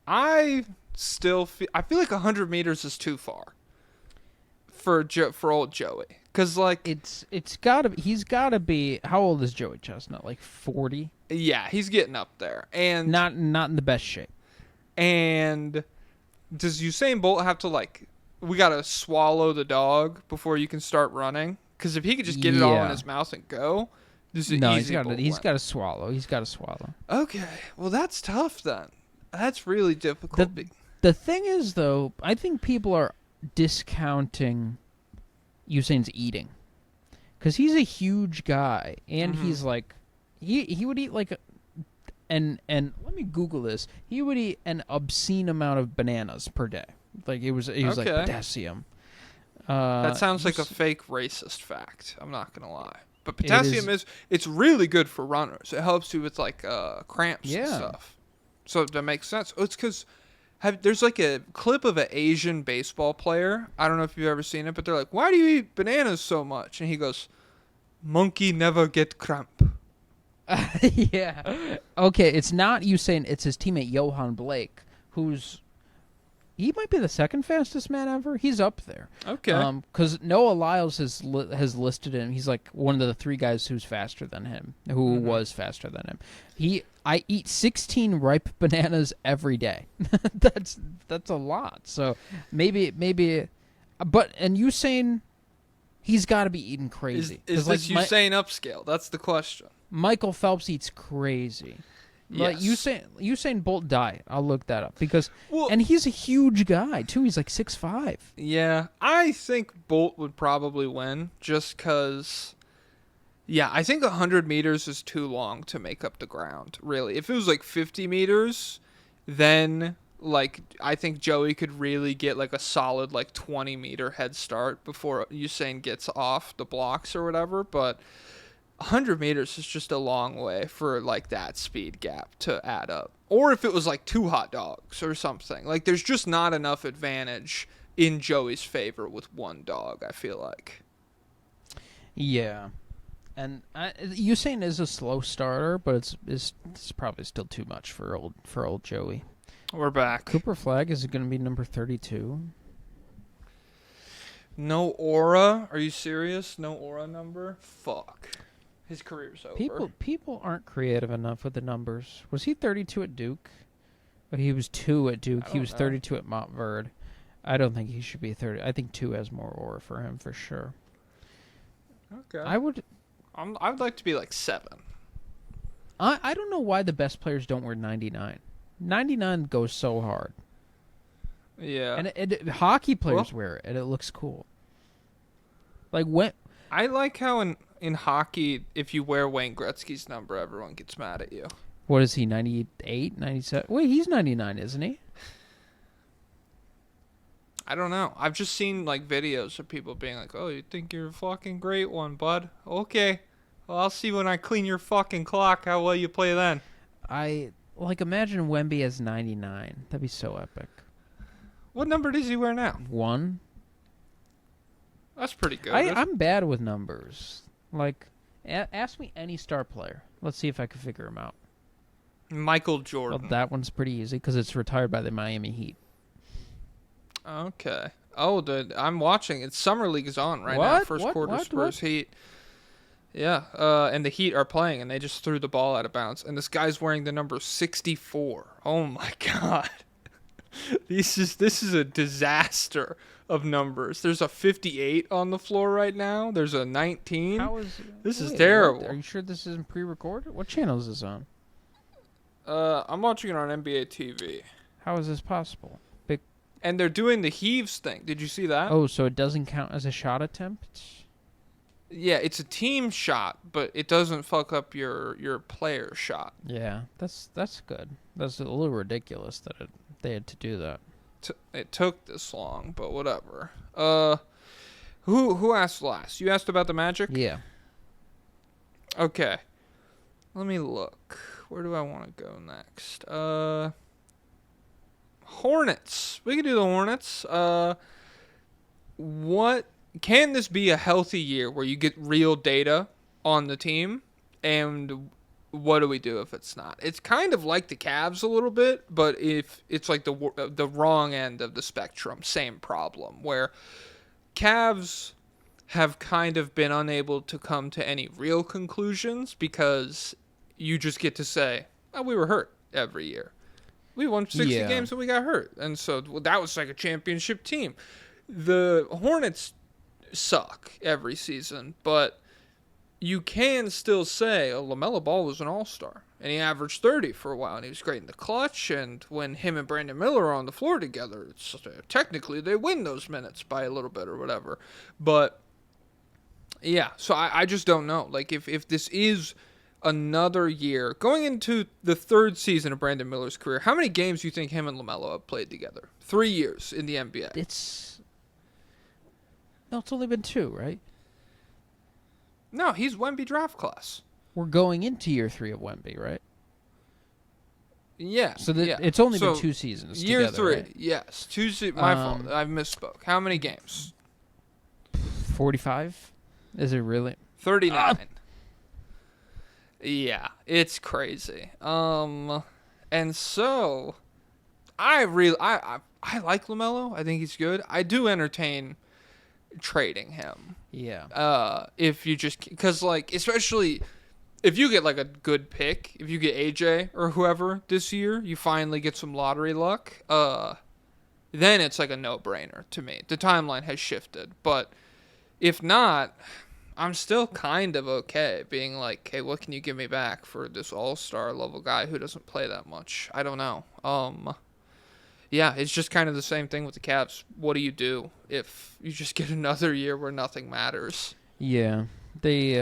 I feel like 100 meters is too far for old Joey. Because, like... It's gotta... He's gotta be... How old is Joey Chestnut? Like 40? Yeah, he's getting up there. And Not in the best shape. And... Does Usain Bolt have to, like, we got to swallow the dog before you can start running? Because if he could just get it all in his mouth and go, this is easy. He's got to swallow. He's got to swallow. Okay. Well, that's tough then. That's really difficult. The thing is, though, I think people are discounting Usain's eating. Because he's a huge guy. And he's like, he would eat like And let me Google this. He would eat an obscene amount of bananas per day. Like he was like potassium. That sounds like a fake racist fact. I'm not gonna lie, but potassium it's really good for runners. It helps you with like cramps and stuff. So that makes sense. Oh, it's because there's like a clip of an Asian baseball player. I don't know if you've ever seen it, but they're like, "Why do you eat bananas so much?" And he goes, "Monkey never get cramp." Yeah. Okay, it's not Usain. It's his teammate Johan Blake, he might be the second fastest man ever. He's up there. Okay. Because Noah Lyles has listed him. He's like one of the 3 guys who's faster than him, who was faster than him. I eat 16 ripe bananas every day. That's a lot. So maybe, but and Usain, he's got to be eating crazy. Is like this Usain upscale? That's the question. Michael Phelps eats crazy. Like Yes. Usain Bolt died. I'll look that up because, Well- and he's a huge guy too. He's like 6'5". Yeah, I think Bolt would probably win just because. Yeah, I think 100 meters is too long to make up the ground, really. If it was like 50 meters, then like I think Joey could really get like a solid like 20-meter head start before Usain gets off the blocks or whatever, but 100 meters is just a long way for like that speed gap to add up. Or if it was like 2 hot dogs or something. Like there's just not enough advantage in Joey's favor with 1 dog, I feel like. Yeah, and Usain is a slow starter, but it's probably still too much for old Joey. We're back. Cooper Flag is going to be number 32. No aura? Are you serious? No aura number? Fuck. His career's over. People aren't creative enough with the numbers. Was he 32 at Duke? But he was 2 at Duke. He was 32 at Montverde. I don't think he should be 30. I think 2 has more aura for him for sure. Okay. I would like to be like 7. I don't know why the best players don't wear 99. 99 goes so hard. Yeah. And hockey players wear it, and it looks cool. Like when I like how in hockey, if you wear Wayne Gretzky's number, everyone gets mad at you. what is he, 98, 97? Wait, he's 99, isn't he? I don't know. I've just seen like videos of people being like, "Oh, you think you're a fucking great one, bud? Okay. Well, I'll see when I clean your fucking clock how well you play then." I like imagine Wemby as 99. That'd be so epic. What number does he wear now? 1. That's pretty good. I'm bad with numbers. Like, ask me any star player. Let's see if I can figure him out. Michael Well, Jordan. that one's pretty easy because it's retired by the Miami Heat. Okay. Oh, I'm watching. It's Summer League is on right now. What? First What? quarter What? Spurs Heat. Yeah. And the Heat are playing, and they just threw the ball out of bounds. And this guy's wearing the number 64. Oh my god. This is a disaster of numbers. There's a 58 on the floor right now. There's a 19. This is terrible. Are you sure this isn't pre-recorded? What channel is this on? I'm watching it on NBA TV. How is this possible? And they're doing the heaves thing. Did you see that? Oh, so it doesn't count as a shot attempt? Yeah, it's a team shot, but it doesn't fuck up your player shot. Yeah, that's good. That's a little ridiculous that they had to do that. It took this long, but whatever. Who asked last? You asked about the Magic? Yeah. Okay. Let me look. Where do I want to go next? Hornets. We can do the Hornets. What can this be a healthy year where you get real data on the team? And what do we do if it's not? It's kind of like the Cavs a little bit, but if it's like the wrong end of the spectrum, same problem where Cavs have kind of been unable to come to any real conclusions because you just get to say, "Oh, we were hurt every year. We won 60 games and we got hurt." And so that was like a championship team. The Hornets suck every season, but you can still say, oh, LaMelo Ball was an all-star. And he averaged 30 for a while, and he was great in the clutch. And when him and Brandon Miller are on the floor together, technically they win those minutes by a little bit or whatever. But, yeah, so I just don't know. Like, if this is another year, going into the 3rd season of Brandon Miller's career, how many games do you think him and LaMelo have played together? 3 years in the NBA. It's only been 2, right? No, he's Wemby draft class. We're going into year 3 of Wemby, right? Yeah. So yeah. It's only been 2 seasons Year together, 3, right? yes. My fault. I misspoke. How many games? 45? Is it really? 39. Yeah, it's crazy. And so I like LaMelo. I think he's good. I do entertain trading him. Yeah. If you just because like especially if you get like a good pick, if you get AJ or whoever this year, you finally get some lottery luck. Then it's like a no-brainer to me. The timeline has shifted, but if not, I'm still kind of okay being like, hey, what can you give me back for this all-star level guy who doesn't play that much? I don't know. Yeah, it's just kind of the same thing with the Cavs. What do you do if you just get another year where nothing matters? Yeah. They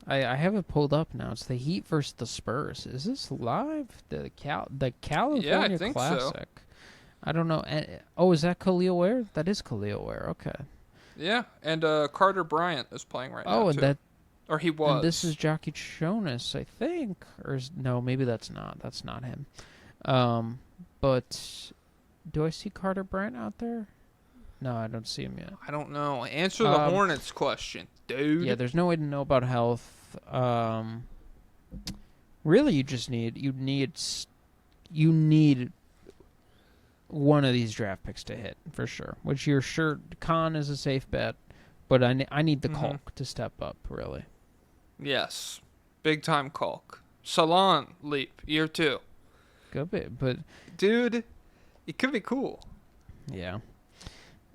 I have it pulled up now. It's the Heat versus the Spurs. Is this live? The California Yeah, I think Classic. so. I don't know. Oh, is that Khalil Ware? That is Khalil Ware. Okay. Yeah, and Carter Bryant is playing right now, Oh, and too. that Or he was. and this is Jockey Jonas, I think. No, maybe that's not. That's not him. But do I see Carter Bryant out there? No, I don't see him yet. I don't know. Answer the Hornets question, dude. Yeah, there's no way to know about health. Really, you need one of these draft picks to hit for sure. Which you're sure Khan is a safe bet, but I need the Culk to step up really. Yes, big time Culk. Salon leap year 2. Good bit, but dude, it could be cool. yeah.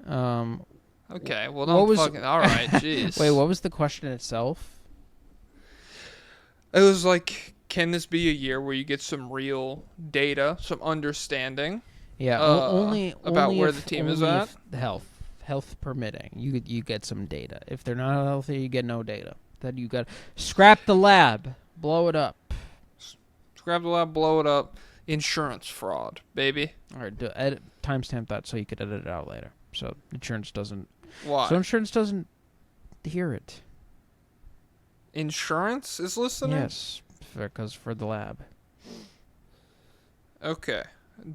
Okay, well, don't fucking. All right, jeez. Wait, what was the question itself? It was like, can this be a year where you get some real data, some understanding? Yeah, only where the team is at. Health permitting, you get some data. If they're not healthy, you get no data. Then you got scrap the lab, blow it up. Scrap the lab, blow it up. Insurance fraud, baby. All right, timestamp that so you could edit it out later. So insurance doesn't. Why? So insurance doesn't hear it. Insurance is listening? Yes, because for the lab. Okay.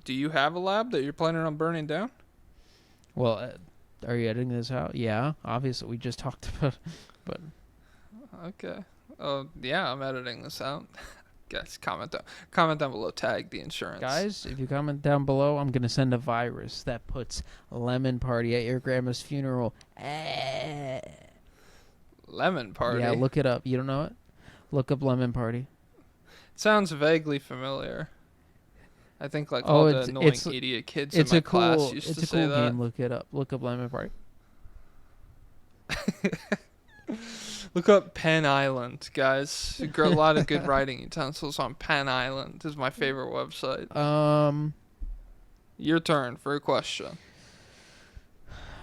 Do you have a lab that you're planning on burning down? Well, are you editing this out? Yeah, obviously we just talked about, but. Okay. Oh yeah, I'm editing this out. Guys, comment down below. Tag the insurance. Guys, if you comment down below, I'm gonna send a virus that puts lemon party at your grandma's funeral. Lemon party. Yeah, look it up. You don't know it? Look up lemon party. Sounds vaguely familiar. I think like all the annoying idiot kids in my class used to say that. It's a cool game. Look it up. Look up lemon party. Look up Penn Island, guys. A lot of good writing utensils on Penn Island. This is my favorite website. Your turn for a question.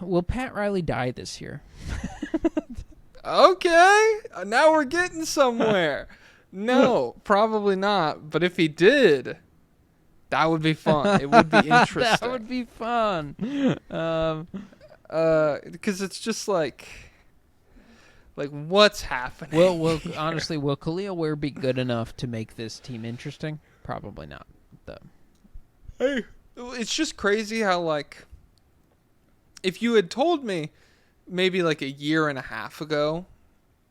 Will Pat Riley die this year? Okay. Now we're getting somewhere. No, probably not. But if he did, that would be fun. It would be interesting. That would be fun. Because it's just like what's happening? Well, honestly, will Khalil Ware be good enough to make this team interesting? Probably not, though. Hey, it's just crazy how like if you had told me maybe like a year and a half ago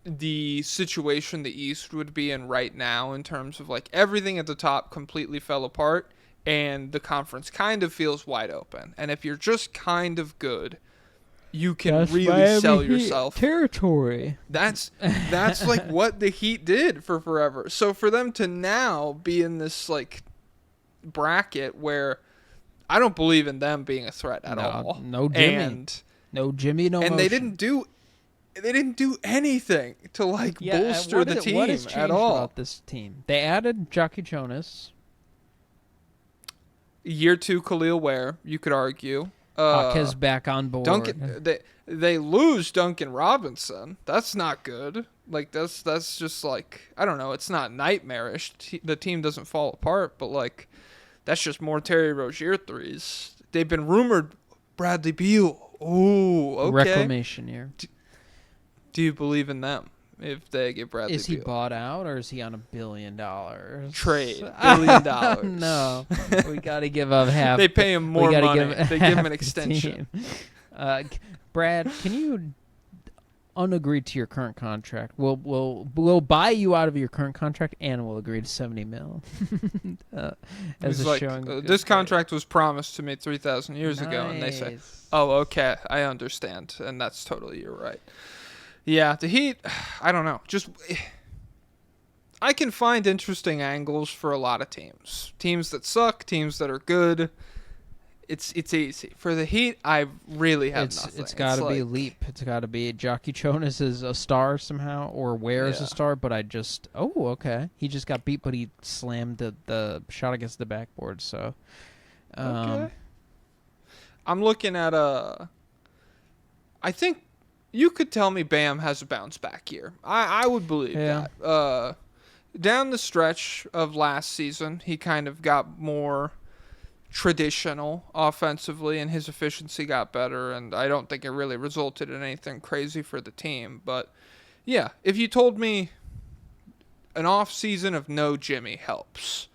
the situation the East would be in right now in terms of like everything at the top completely fell apart and the conference kind of feels wide open. And if you're just kind of good, you can really Miami sell Heat yourself territory. That's like what the Heat did for forever. So for them to now be in this like bracket where I don't believe in them being a threat at all. No Jimmy. No Jimmy, no motion. And they didn't do anything to like bolster the team what has changed at all. About this team? They added Jockey Jonas. Year 2 Khalil Ware, you could argue. Hawkes back on board. They lose Duncan Robinson. That's not good. Like that's just like I don't know. It's not nightmarish. The team doesn't fall apart, but like that's just more Terry Rozier threes. They've been rumored Bradley Beal. Ooh, okay. Reclamation year. Do you believe in them if they get Bradley Beal? Is he bought out or is he on $1 billion? Trade $1 billion. No, we got to give up half. They pay him more money. They give him an extension. Brad, can you unagreed to your current contract. We'll buy you out of your current contract, and we'll agree to $70 million. As He's a like, showing this contract was promised to me 3,000 years ago, and they say, Nice. "Oh, okay, I understand," and that's totally you're right. Yeah, the Heat, I don't know. Just I can find interesting angles for a lot of teams. Teams that suck, teams that are good. It's easy. For the Heat, I really have nothing. It's got to be Leap. It's got to be Jockey Jonas is a star somehow, or Ware is a star. But okay. He just got beat, but he slammed the shot against the backboard. So, okay. I'm looking at I think you could tell me Bam has a bounce back year. I would believe that. Down the stretch of last season, he kind of got more traditional offensively, and his efficiency got better, and I don't think it really resulted in anything crazy for the team. But yeah, if you told me an off season of no Jimmy helps,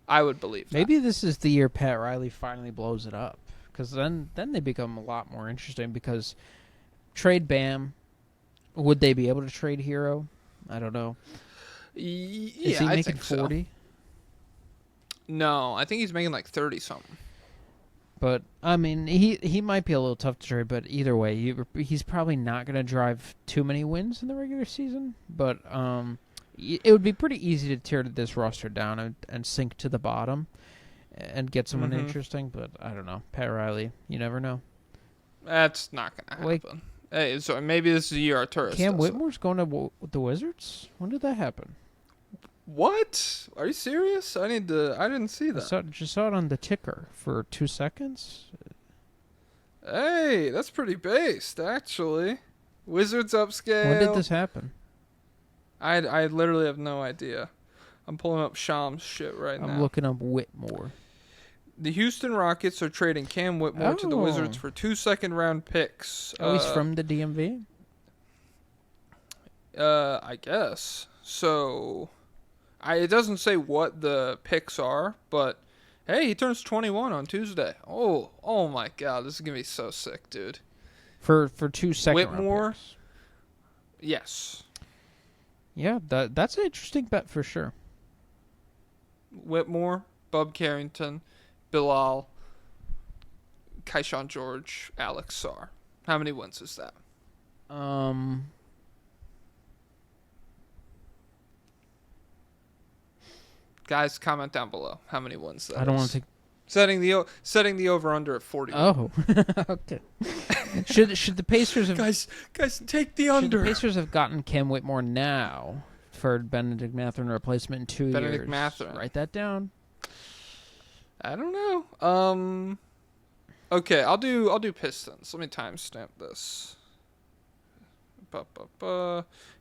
I would believe that. Maybe this is the year Pat Riley finally blows it up, because then they become a lot more interesting. Because trade Bam, would they be able to trade Hero? I don't know. Is he making 40? So. No, I think he's making like 30 something. But I mean, he might be a little tough to trade. But either way, he's probably not going to drive too many wins in the regular season. But it would be pretty easy to tear this roster down and sink to the bottom and get someone interesting. But I don't know, Pat Riley. You never know. That's not going to happen. Hey, so maybe this is a year Arturas. Cam Whitmore's going to the Wizards. When did that happen? What? Are you serious? I didn't see that. Just saw it on the ticker for 2 seconds. Hey, that's pretty based, actually. Wizards upscale. When did this happen? I literally have no idea. I'm pulling up Sham's shit right now. I'm looking up Whitmore. The Houston Rockets are trading Cam Whitmore to the Wizards for 2 second-round picks. Oh, he's from the DMV? I guess. So, it doesn't say what the picks are, but hey, he turns 21 on Tuesday. Oh my God, this is gonna be so sick, dude. For 2 second Whitmore, picks. Yes. Yeah, that's an interesting bet for sure. Whitmore, Bub Carrington, Bilal, Kayshawn George, Alex Sarr. How many wins is that? Guys, comment down below how many wins that is. I don't want to take... Setting the over under at 40. Oh, okay. should the Pacers have guys take the under? Should the Pacers have gotten Cam Whitmore now for Benedict Mathurin replacement in 2 years? Benedict Mathurin. Write that down. I don't know. Okay, I'll do Pistons. Let me timestamp this.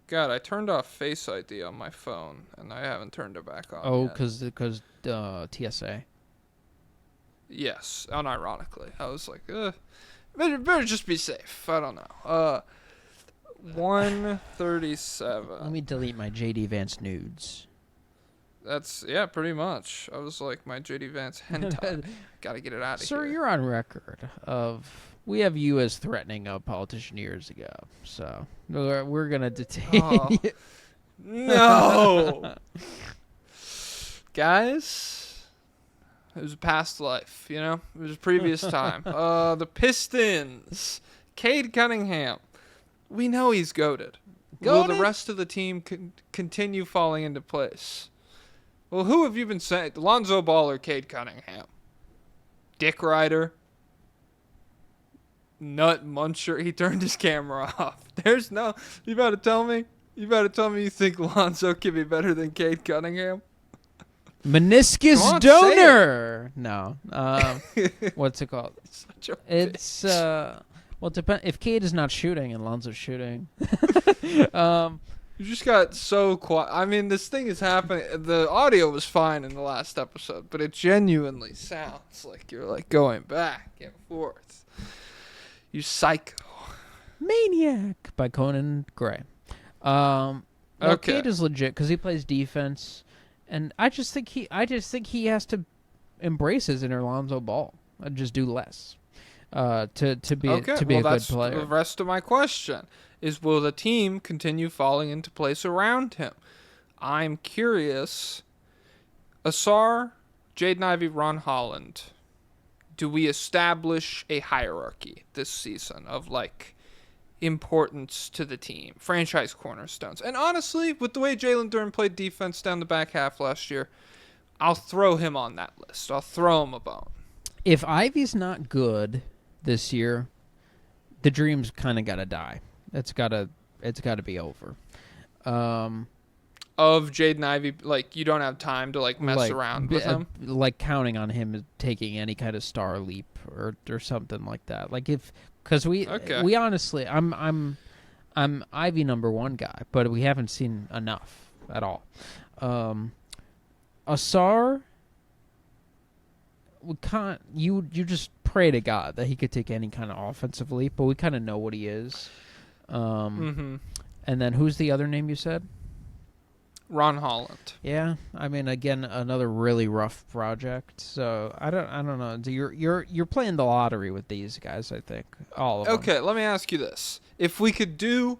God, I turned off Face ID on my phone, and I haven't turned it back on. Oh, yet. because TSA. Yes, unironically. I was like, better just be safe. I don't know. 137. Let me delete my JD Vance nudes. That's, pretty much. I was like, my JD Vance hentai. Gotta get it out of here. Sir, you're on record of... We have you as threatening a politician years ago, so we're going to detain you. No! Guys, it was a past life, you know? It was a previous time. The Pistons. Cade Cunningham. We know he's goated. Will the rest of the team continue falling into place? Well, who have you been saying? Lonzo Ball or Cade Cunningham? Dick Rider? Nut Muncher? He turned his camera off. There's no... You about to tell me? You think Lonzo could be better than Cade Cunningham? Meniscus donor. No. What's it called? It's well, depend if Cade is not shooting and Lonzo's shooting. You just got so quiet. I mean, this thing is happening. The audio was fine in the last episode, but it genuinely sounds like you're like going back and forth. You psycho. Maniac by Conan Gray. Okay. Cade is legit because he plays defense. And I just think he has to embrace his inner Lonzo Ball and just do less to be a good player. The rest of my question. is will the team continue falling into place around him? I'm curious. Asar, Jaden Ivey, Ron Holland. Do we establish a hierarchy this season of like importance to the team, franchise cornerstones? And honestly, with the way Jalen Duren played defense down the back half last year, I'll throw him on that list. I'll throw him a bone. If Ivy's not good this year, the dream's kind of got to die. It's got to be over. Of Jaden Ivey, like, you don't have time to like mess around with him. Like counting on him taking any kind of star leap or something like that. Like because we honestly, I'm Ivy number one guy, but we haven't seen enough at all. Asar, we can't. You just pray to God that he could take any kind of offensive leap, but we kind of know what he is. And then who's the other name you said? Ron Holland. Yeah, I mean, again, another really rough project. So I don't know. You're playing the lottery with these guys. I think all of them. Okay, let me ask you this: if we could do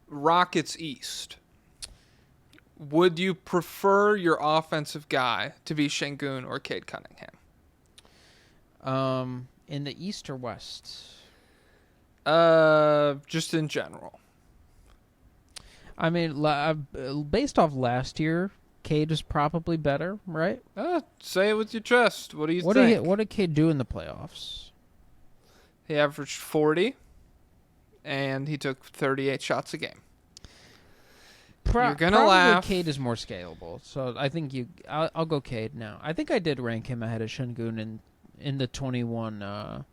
Rockets East, would you prefer your offensive guy to be Şengün or Cade Cunningham? In the East or West? Just in general. I mean, based off last year, Cade is probably better, right? Say it with your chest. What do you think? What did Cade do in the playoffs? He averaged 40, and he took 38 shots a game. You're gonna laugh. Cade is more scalable, so I think I'll go Cade now. I think I did rank him ahead of Şengün in the 21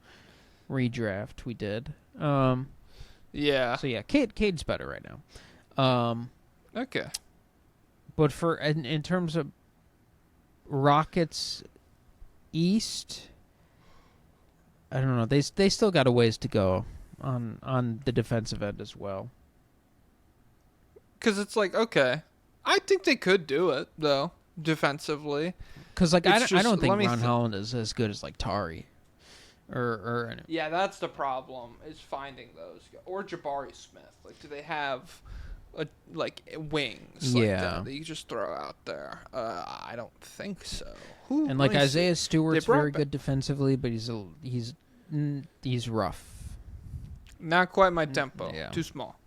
redraft we did. Yeah. So yeah, Cade's better right now. Okay. But for in terms of Rockets East, I don't know. They still got a ways to go on the defensive end as well. Because it's like, okay, I think they could do it though defensively. Because like I don't think Ron Holland is as good as like Tari, or yeah, that's the problem is finding those or Jabari Smith. Like, do they have wings like that you just throw out there? I don't think so. And like Isaiah Stewart's very good defensively, but he's rough. Not quite my tempo. Yeah. Too small.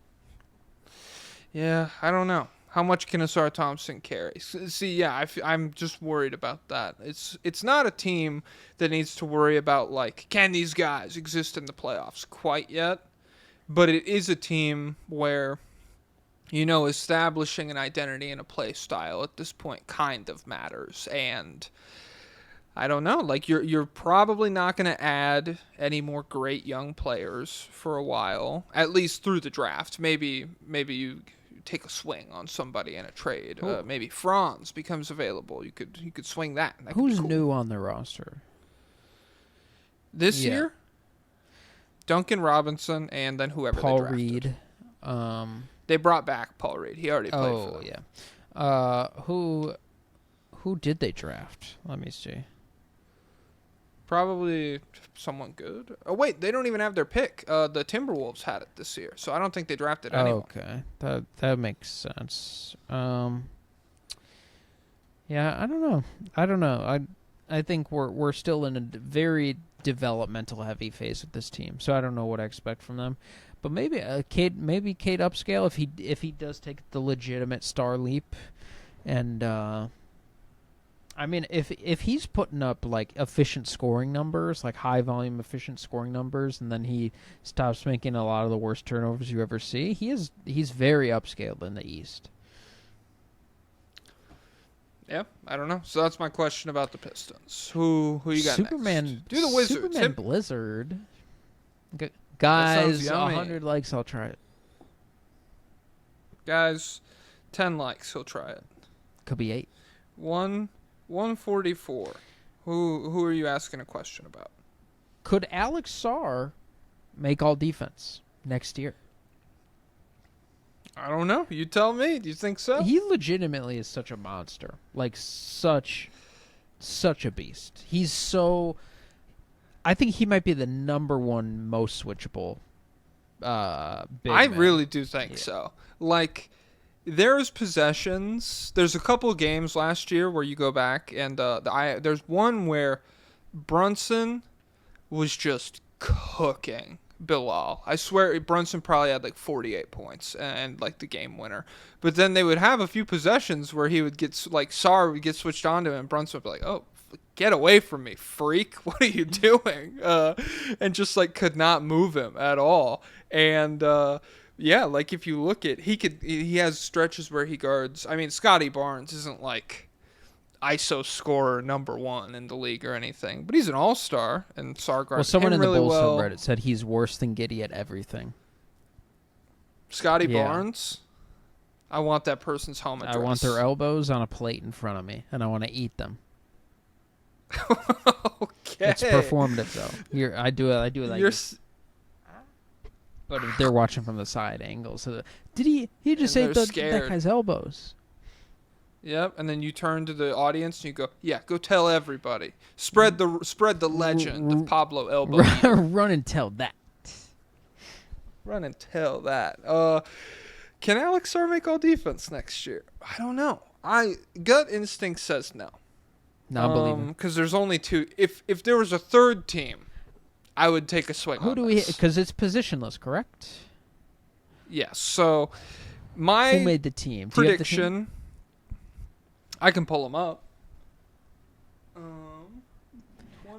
Yeah, I don't know. How much can Asar Thompson carry? See, yeah, I'm just worried about that. It's not a team that needs to worry about, like, can these guys exist in the playoffs quite yet? But it is a team where, you know, establishing an identity and a play style at this point kind of matters. And I don't know. Like, you're probably not going to add any more great young players for a while, at least through the draft. Maybe you take a swing on somebody in a trade. Maybe Franz becomes available. You could swing that. Who's new on the roster this year? Duncan Robinson, and then whoever Paul they drafted. Reed. They brought back Paul Reed. He already played for them. Yeah. Who did they draft? Let me see. Probably someone good. Oh, wait, they don't even have their pick. The Timberwolves had it this year, so I don't think they drafted anyone. Okay, that makes sense. Yeah, I don't know. I think we're still in a very developmental heavy phase with this team, so I don't know what I expect from them. But maybe Cade upscale if he does take the legitimate star leap, and I mean, if he's putting up like efficient scoring numbers, like high volume efficient scoring numbers, and then he stops making a lot of the worst turnovers you ever see, he's very upscaled in the East. Yeah, I don't know. So that's my question about the Pistons. Who you got Superman, next? Do the Wizards. Superman Blizzard. Guys, 100 100 likes, I'll try it. Guys, 10 likes, he'll try it. Could be 8. 144. Who are you asking a question about? Could Alex Sarr make all defense next year? I don't know. You tell me. Do you think so? He legitimately is such a monster. Like, such a beast. He's so... I think he might be the number one most switchable big I men. really do think so. Like, there's possessions. There's a couple of games last year where you go back and there's one where Brunson was just cooking Bilal. I swear Brunson probably had like 48 points and like the game winner. But then they would have a few possessions where he would get like Sarr would get switched on to him and Brunson would be like, "Oh, get away from me, freak. What are you doing?" And just like could not move him at all. And yeah, like if you look at he has stretches where he guards. I mean, Scotty Barnes isn't like ISO scorer #1 in the league or anything, but he's an all-star, and Sarr guards someone him in the really Bulls well. subreddit said he's worse than Giddey at everything. Scotty Yeah. Barnes. I want that person's home address. I want their elbows on a plate in front of me, and I want to eat them. Okay. It's performative though. Here, I do it like You're this. But if they're watching from the side angle, so did he just And ate they're that scared. guy's elbows? Yep, and then you turn to the audience and you go, "Yeah, go tell everybody. Spread the legend of Pablo Elbow. Eater. Run and tell that. Run and tell that." Can Alex Sarr make all defense next year? I don't know. Gut instinct says no. Not believing. Because there's only two. If there was a third team, I would take a swing. Who on do we? this. Because it's positionless, correct? Yes. So my Who made the team? Do you have the team? prediction. I can pull them up.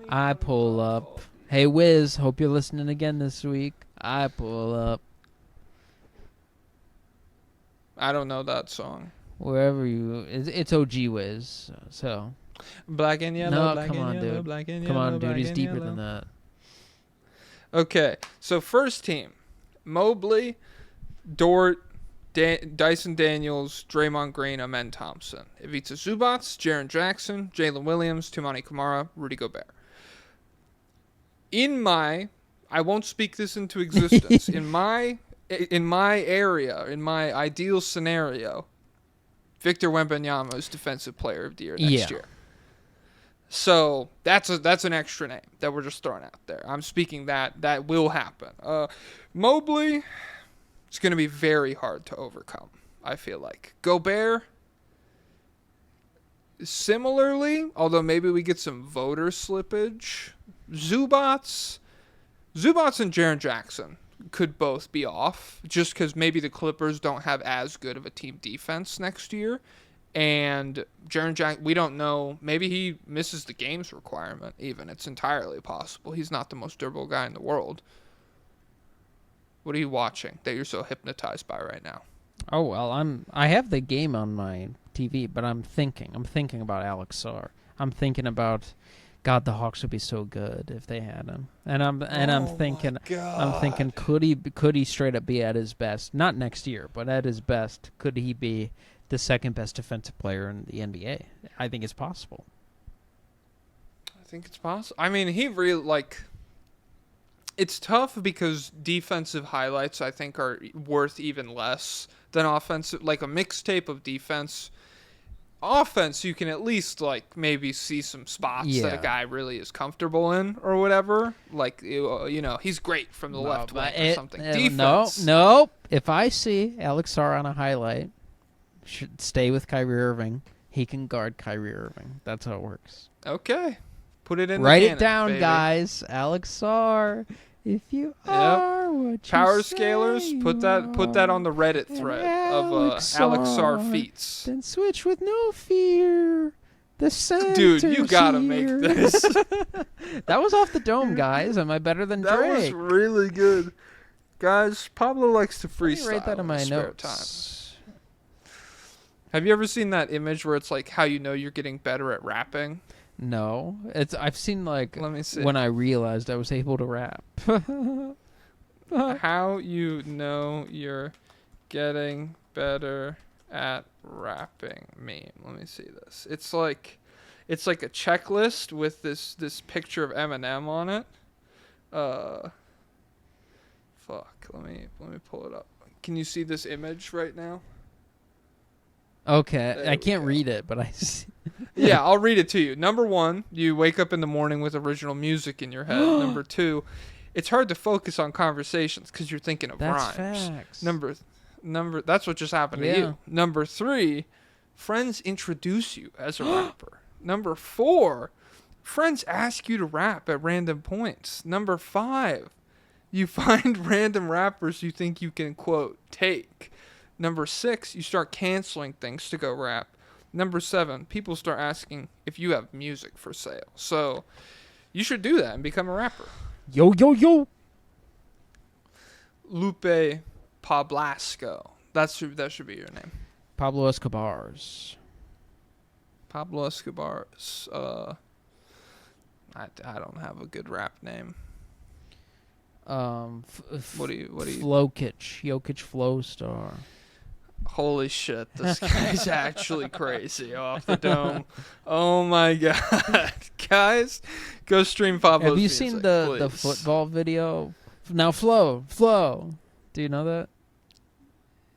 I pull up. Hey Wiz, hope you're listening again this week. I pull up I don't know that song. wherever you. It's OG Wiz. So Black and yellow. no, black come and on, yellow, dude. Black and Come yellow, on, dude. black He's and deeper yellow. than that. Okay, so first team: Mobley, Dort, Dyson Daniels, Draymond Green, Amen Thompson, Ivica Zubac, Jaren Jackson, Jalen Williams, Tumani Kamara, Rudy Gobert. I won't speak this into existence. in my area, in my ideal scenario, Victor Wembanyama is Defensive Player of the Year next year. So that's an extra name that we're just throwing out there. I'm speaking that will happen. Mobley, it's going to be very hard to overcome, I feel like. Gobert, similarly, although maybe we get some voter slippage. Zubac and Jaren Jackson could both be off just because maybe the Clippers don't have as good of a team defense next year. And Jaren Jackson, we don't know. Maybe he misses the games requirement even. It's entirely possible. He's not the most durable guy in the world. What are you watching that you're so hypnotized by right now? Oh well, I have the game on my TV, but I'm thinking about Alex Sarr. I'm thinking about, God, the Hawks would be so good if they had him. And I'm thinking, could he straight up be at his best? Not next year, but at his best, could he be the second best defensive player in the NBA? I think it's possible. I think it's possible. I mean, he really it's tough because defensive highlights I think are worth even less than offensive. Like a mixtape of defense. Offense, you can at least maybe see some spots that a guy really is comfortable in or whatever. He's great from the left wing or something. Defense. No. If I see Alex Sarr on a highlight, should stay with Kyrie Irving. He can guard Kyrie Irving. That's how it works. Okay, put it in. Write the it down, baby. guys. Alex Sarr. If you are what you Power say scalers, you put that on the Reddit And thread of Alex Sarr feats. Then switch with no fear. The center's Dude, you gotta here. make this. That was off the dome, guys. Am I better than That Drake? was really good, guys. Pablo likes to Let me freestyle. write that in my his spare notes. time. Have you ever seen that image where it's like how you know you're getting better at rapping? No, I've seen Let me see. when I realized I was able to rap. How you know you're getting better at rapping meme. Let me see this. It's like a checklist with this picture of Eminem on it. Fuck. Let me pull it up. Can you see this image right now? Okay, There I we can't go. read it, but I see. Yeah, I'll read it to you. Number 1, you wake up in the morning with original music in your head. Number 2, it's hard to focus on conversations because you're thinking of That's rhymes. facts. Number that's what just happened to you. Number 3, friends introduce you as a rapper. Number 4, friends ask you to rap at random points. Number 5, you find random rappers you think you can, quote, take. Number 6, you start canceling things to go rap. Number 7, people start asking if you have music for sale. So you should do that and become a rapper. Yo, yo, yo. Lupe Pablasco. That should be your name. Pablo Escobar's. Pablo Escobar's. I don't have a good rap name. What do you? Jokic Flow Star. Holy shit! This guy's actually crazy off the dome. Oh my god, guys, go stream Pablo's Have you music, seen the please. football video? Now Flow. Do you know that?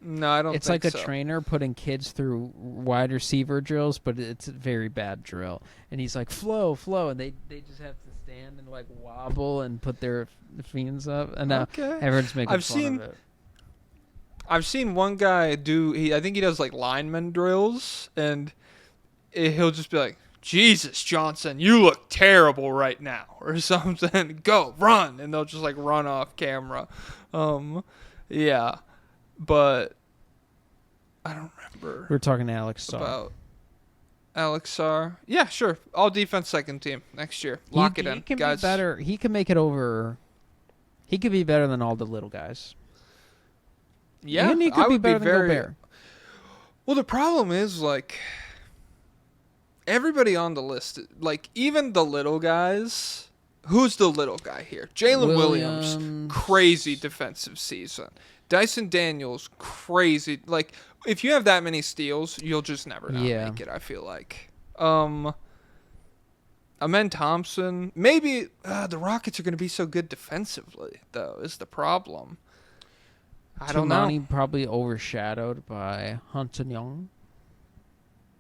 No, I don't. It's think like a so. trainer putting kids through wide receiver drills, but it's a very bad drill. And he's like, flow, and they just have to stand and like wobble and put their fins up. And now Okay. everyone's making I've fun seen- of it. I've seen one guy do. I think he does like lineman drills, and he'll just be like, "Jesus Johnson, you look terrible right now," or something. Go run, and they'll just like run off camera. Yeah, but I don't remember We're talking to Alex Starr. about Alex Sarr. Yeah, sure. All defense second team next year. Lock it in, He can guys. be better. He can make it over. He could be better than all the little guys. Yeah, and he I could be would better be than very. Gobert. Well, the problem is, like, everybody on the list, like, even the little guys. Who's the little guy here? Jalen Williams, crazy defensive season. Dyson Daniels, crazy. Like, if you have that many steals, you'll just never not make it, I feel like. Amen Thompson. Maybe the Rockets are going to be so good defensively, though, is the problem. I don't know. Tumani probably overshadowed by Hunton Young.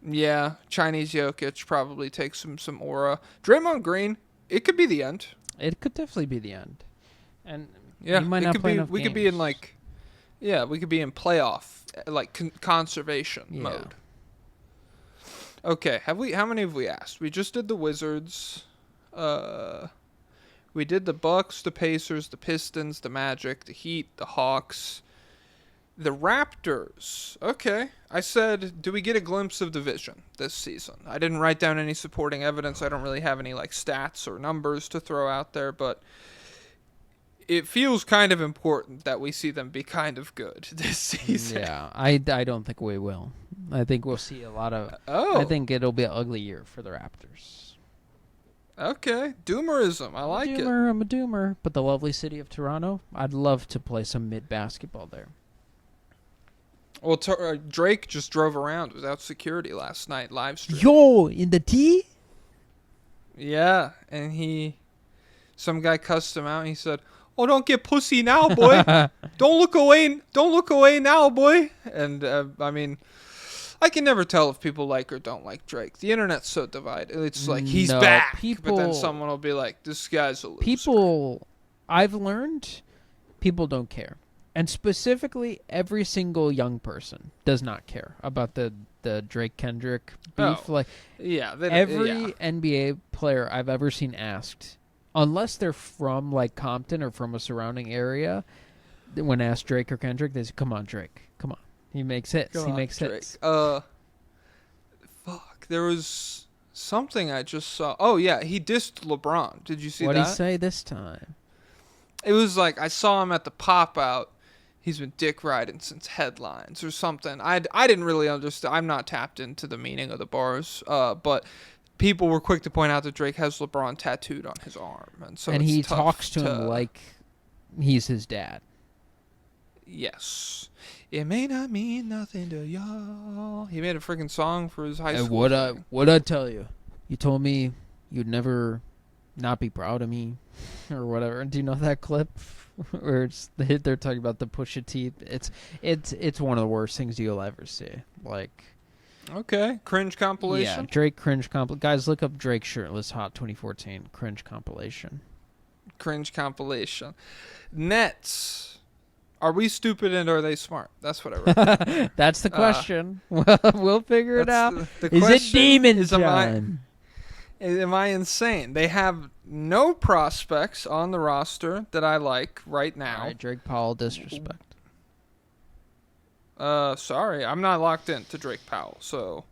Yeah, Chinese Jokic probably takes some aura. Draymond Green, it could be the end. It could definitely be the end. And Yeah, he might it not could play be. enough We could be in games. like, yeah, we could be in playoff like conservation mode. Okay, how many have we asked? We just did the Wizards. We did the Bucks, the Pacers, the Pistons, the Magic, the Heat, the Hawks, the Raptors. Okay, I said, do we get a glimpse of the vision this season? I didn't write down any supporting evidence. I don't really have any like stats or numbers to throw out there, but it feels kind of important that we see them be kind of good this season. Yeah, I don't think we will. I think we'll see a lot of... Oh. I think it'll be an ugly year for the Raptors. Okay, doomerism. I like it. I'm a doomer. But the lovely city of Toronto, I'd love to play some mid-basketball there. Well, Drake just drove around without security last night, live stream. Yo, in the T? Yeah, and some guy cussed him out. And he said, "Oh, don't get pussy now, boy. Don't look away now, boy." And I mean, I can never tell if people like or don't like Drake. The internet's so divided. It's like he's No, back, but then people- someone will be like, "This guy's a loser." People, I've learned, people don't care. And specifically, every single young person does not care about the Drake-Kendrick beef. Oh, Like yeah, every NBA player I've ever seen asked, unless they're from like Compton or from a surrounding area, when asked Drake or Kendrick, they say, "Come on, Drake, come on, he makes hits, Come he on, makes Drake. hits." Fuck. There was something I just saw. Oh yeah, he dissed LeBron. Did you see What'd that? he say this time? It was like I saw him at the pop out. He's been dick riding since headlines or something. I didn't really understand. I'm not tapped into the meaning of the bars. But people were quick to point out that Drake has LeBron tattooed on his arm, and so And it's he tough talks to him like he's his dad. Yes. It may not mean nothing to y'all. He made a freaking song for his high And school. what I tell you? You told me you'd never not be proud of me, or whatever. Do you know that clip where they're talking about the Pusha T? It's one of the worst things you'll ever see. Like, Okay. Cringe yeah, compilation. Drake cringe Guys, look up Drake shirtless hot 2014 cringe compilation. cringe compilation. Nets. Are we stupid and are they smart? That's what I wrote. That's the question. We'll figure it out. The Is it question demon is, time? Am I insane? They have no prospects on the roster that I like right now. All right, Drake Powell, disrespect. Sorry, I'm not locked in to Drake Powell, so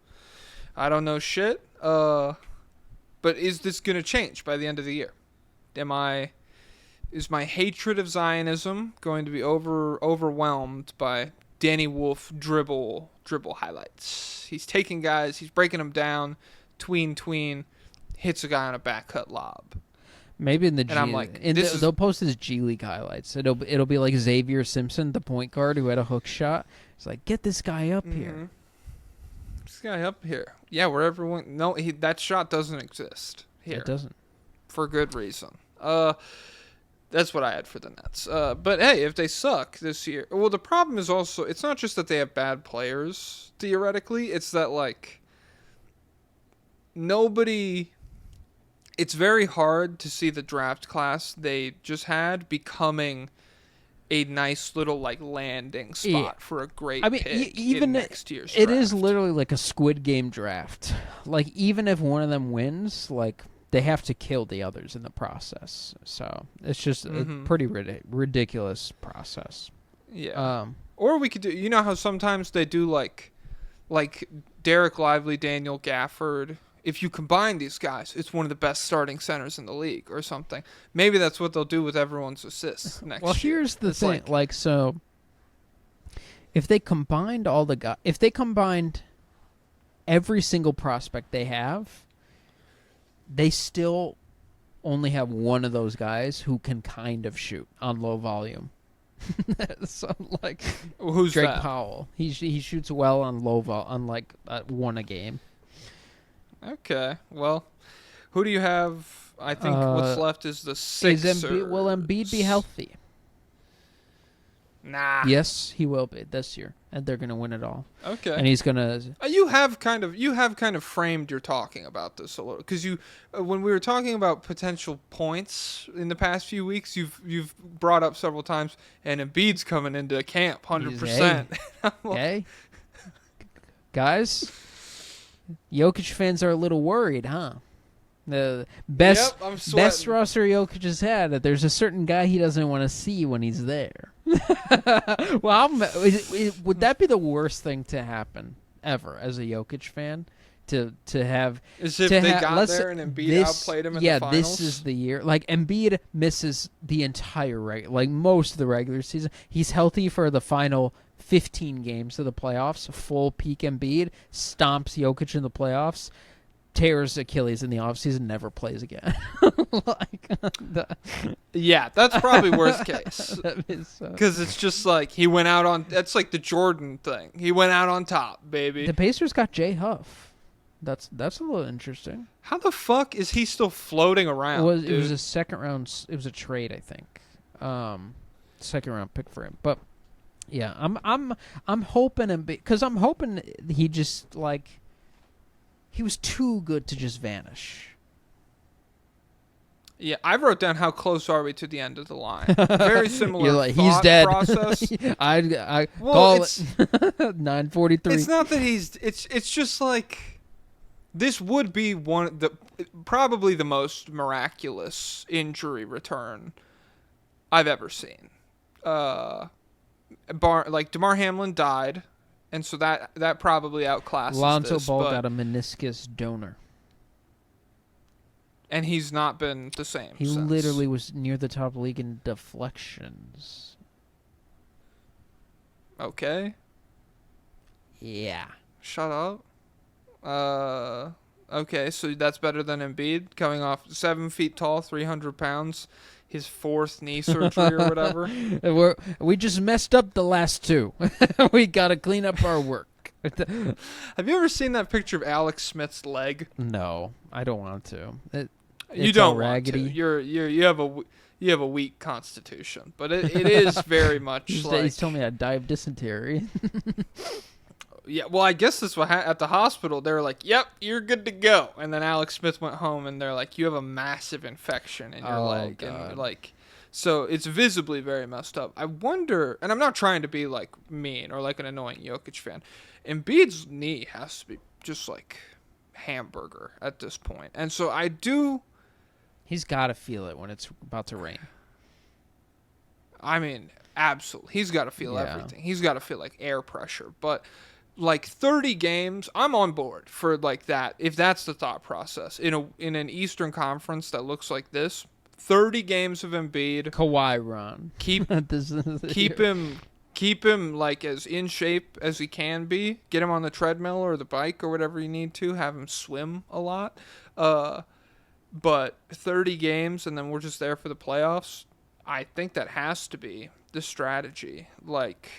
I don't know shit. But is this gonna change by the end of the year? Is my hatred of Zionism going to be overwhelmed by Danny Wolf dribble highlights? He's taking guys, he's breaking them down, tween, hits a guy on a back cut lob. Maybe in the G And I'm like, they'll post his G League highlights. It'll be like Xavier Simpson, the point guard who had a hook shot. It's like, get this guy up here. This guy up here. Yeah, where everyone... No, that shot doesn't exist here. It doesn't. For good reason. That's what I had for the Nets. But hey, if they suck this year... Well, the problem is also... It's not just that they have bad players, theoretically. It's that, like... Nobody... It's very hard to see the draft class they just had becoming a nice little like landing spot for a great pick even in next year's it draft. is literally like a Squid Game draft. Like even if one of them wins, like they have to kill the others in the process. So it's just a pretty ridiculous process. Yeah. Or we could do. You know how sometimes they do like Derek Lively, Daniel Gafford. If you combine these guys, it's one of the best starting centers in the league or something. Maybe that's what they'll do with everyone's assists next year. Well, here's the thing. Like, so if they combined all the guys, if they combined every single prospect they have, they still only have one of those guys who can kind of shoot on low volume. So, like, who's Drake that? Powell. He shoots well on low on like one a game. Okay, well, who do you have? I think what's left is the Sixers. Will Embiid be healthy? Nah. Yes, he will be this year, and they're gonna win it all. Okay. And he's gonna. You have kind of framed your talking about this a little, because you, when we were talking about potential points in the past few weeks, you've brought up several times, and Embiid's coming into camp 100%. Okay. Guys. Jokic fans are a little worried, huh? The best roster Jokic has had. There's a certain guy he doesn't want to see when he's there. Well, would that be the worst thing to happen ever as a Jokic fan? To have is if they got there and Embiid outplayed him in the finals? Yeah, this is the year. Like Embiid misses the entire most of the regular season. He's healthy for the final 15 games of the playoffs, full peak Embiid, stomps Jokic in the playoffs, tears Achilles in the offseason, never plays again. Yeah, that's probably worst case. Because it's just like he went out on... That's like the Jordan thing. He went out on top, baby. The Pacers got Jay Huff. That's a little interesting. How the fuck is he still floating around? It was a second round... It was a trade, I think. Second round pick for him. But... Yeah, I'm hoping because I'm hoping he just he was too good to just vanish. Yeah, I wrote down how close are we to the end of the line. Very similar. You're like, he's dead. Process. I call it 9:43. It's not that he's. It's just like this would be probably the most miraculous injury return I've ever seen. DeMar Hamlin died, and so that probably outclasses Lonzo this. Ball got a meniscus donor. And he's not been the same He since. literally was near the top league in deflections. Okay. Yeah. Shut up. Okay, so that's better than Embiid, coming off 7 feet tall, 300 pounds. His fourth knee surgery or whatever. We just messed up the last two. We got to clean up our work. Have you ever seen that picture of Alex Smith's leg? No, I don't want to. You don't want to. You have a weak constitution, but it is very much like. He's telling me I die of dysentery. Yeah, well, I guess this was at the hospital. They were like, "Yep, you're good to go." And then Alex Smith went home, and they're like, "You have a massive infection in your leg," God. and like, so it's visibly very messed up. I wonder, and I'm not trying to be like mean or like an annoying Jokic fan. Embiid's knee has to be just like hamburger at this point, and so I do. He's got to feel it when it's about to rain. I mean, absolutely, he's got to feel everything. He's got to feel like air pressure, but. Like 30 games, I'm on board for like that. If that's the thought process in an Eastern Conference that looks like this, 30 games of Embiid, Kawhi run. Keep him like as in shape as he can be. Get him on the treadmill or the bike or whatever you need to. Have him swim a lot. But 30 games and then we're just there for the playoffs. I think that has to be the strategy. Like,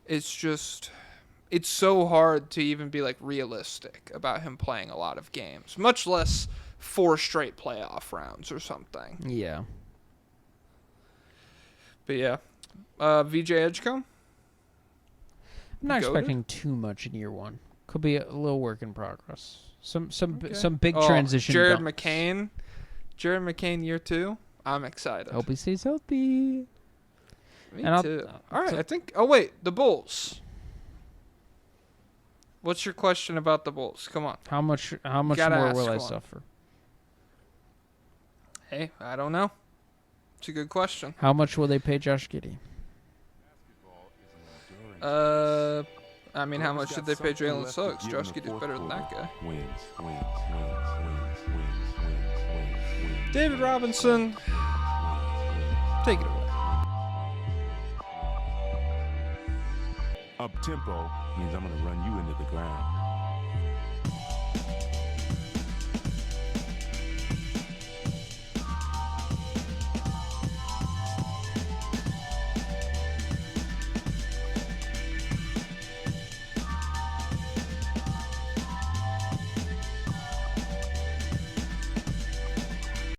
it's just. It's so hard to even be like realistic about him playing a lot of games, much less 4 straight playoff rounds or something. Yeah. But yeah, VJ Edgecombe. I'm not expecting too much in year 1. Could be a little work in progress. Some big transition. Jared bumps. McCain year 2. I'm excited. Hope he stays healthy. Me too. All right, I think. Oh wait, the Bulls. What's your question about the Bulls? Come on. How much more will I suffer? Hey, I don't know. It's a good question. How much will they pay Josh Giddey? I mean, how much did they pay Jalen Suggs? Josh Giddey's better than that guy. David Robinson, take it away. Up tempo means I'm gonna run you into the ground.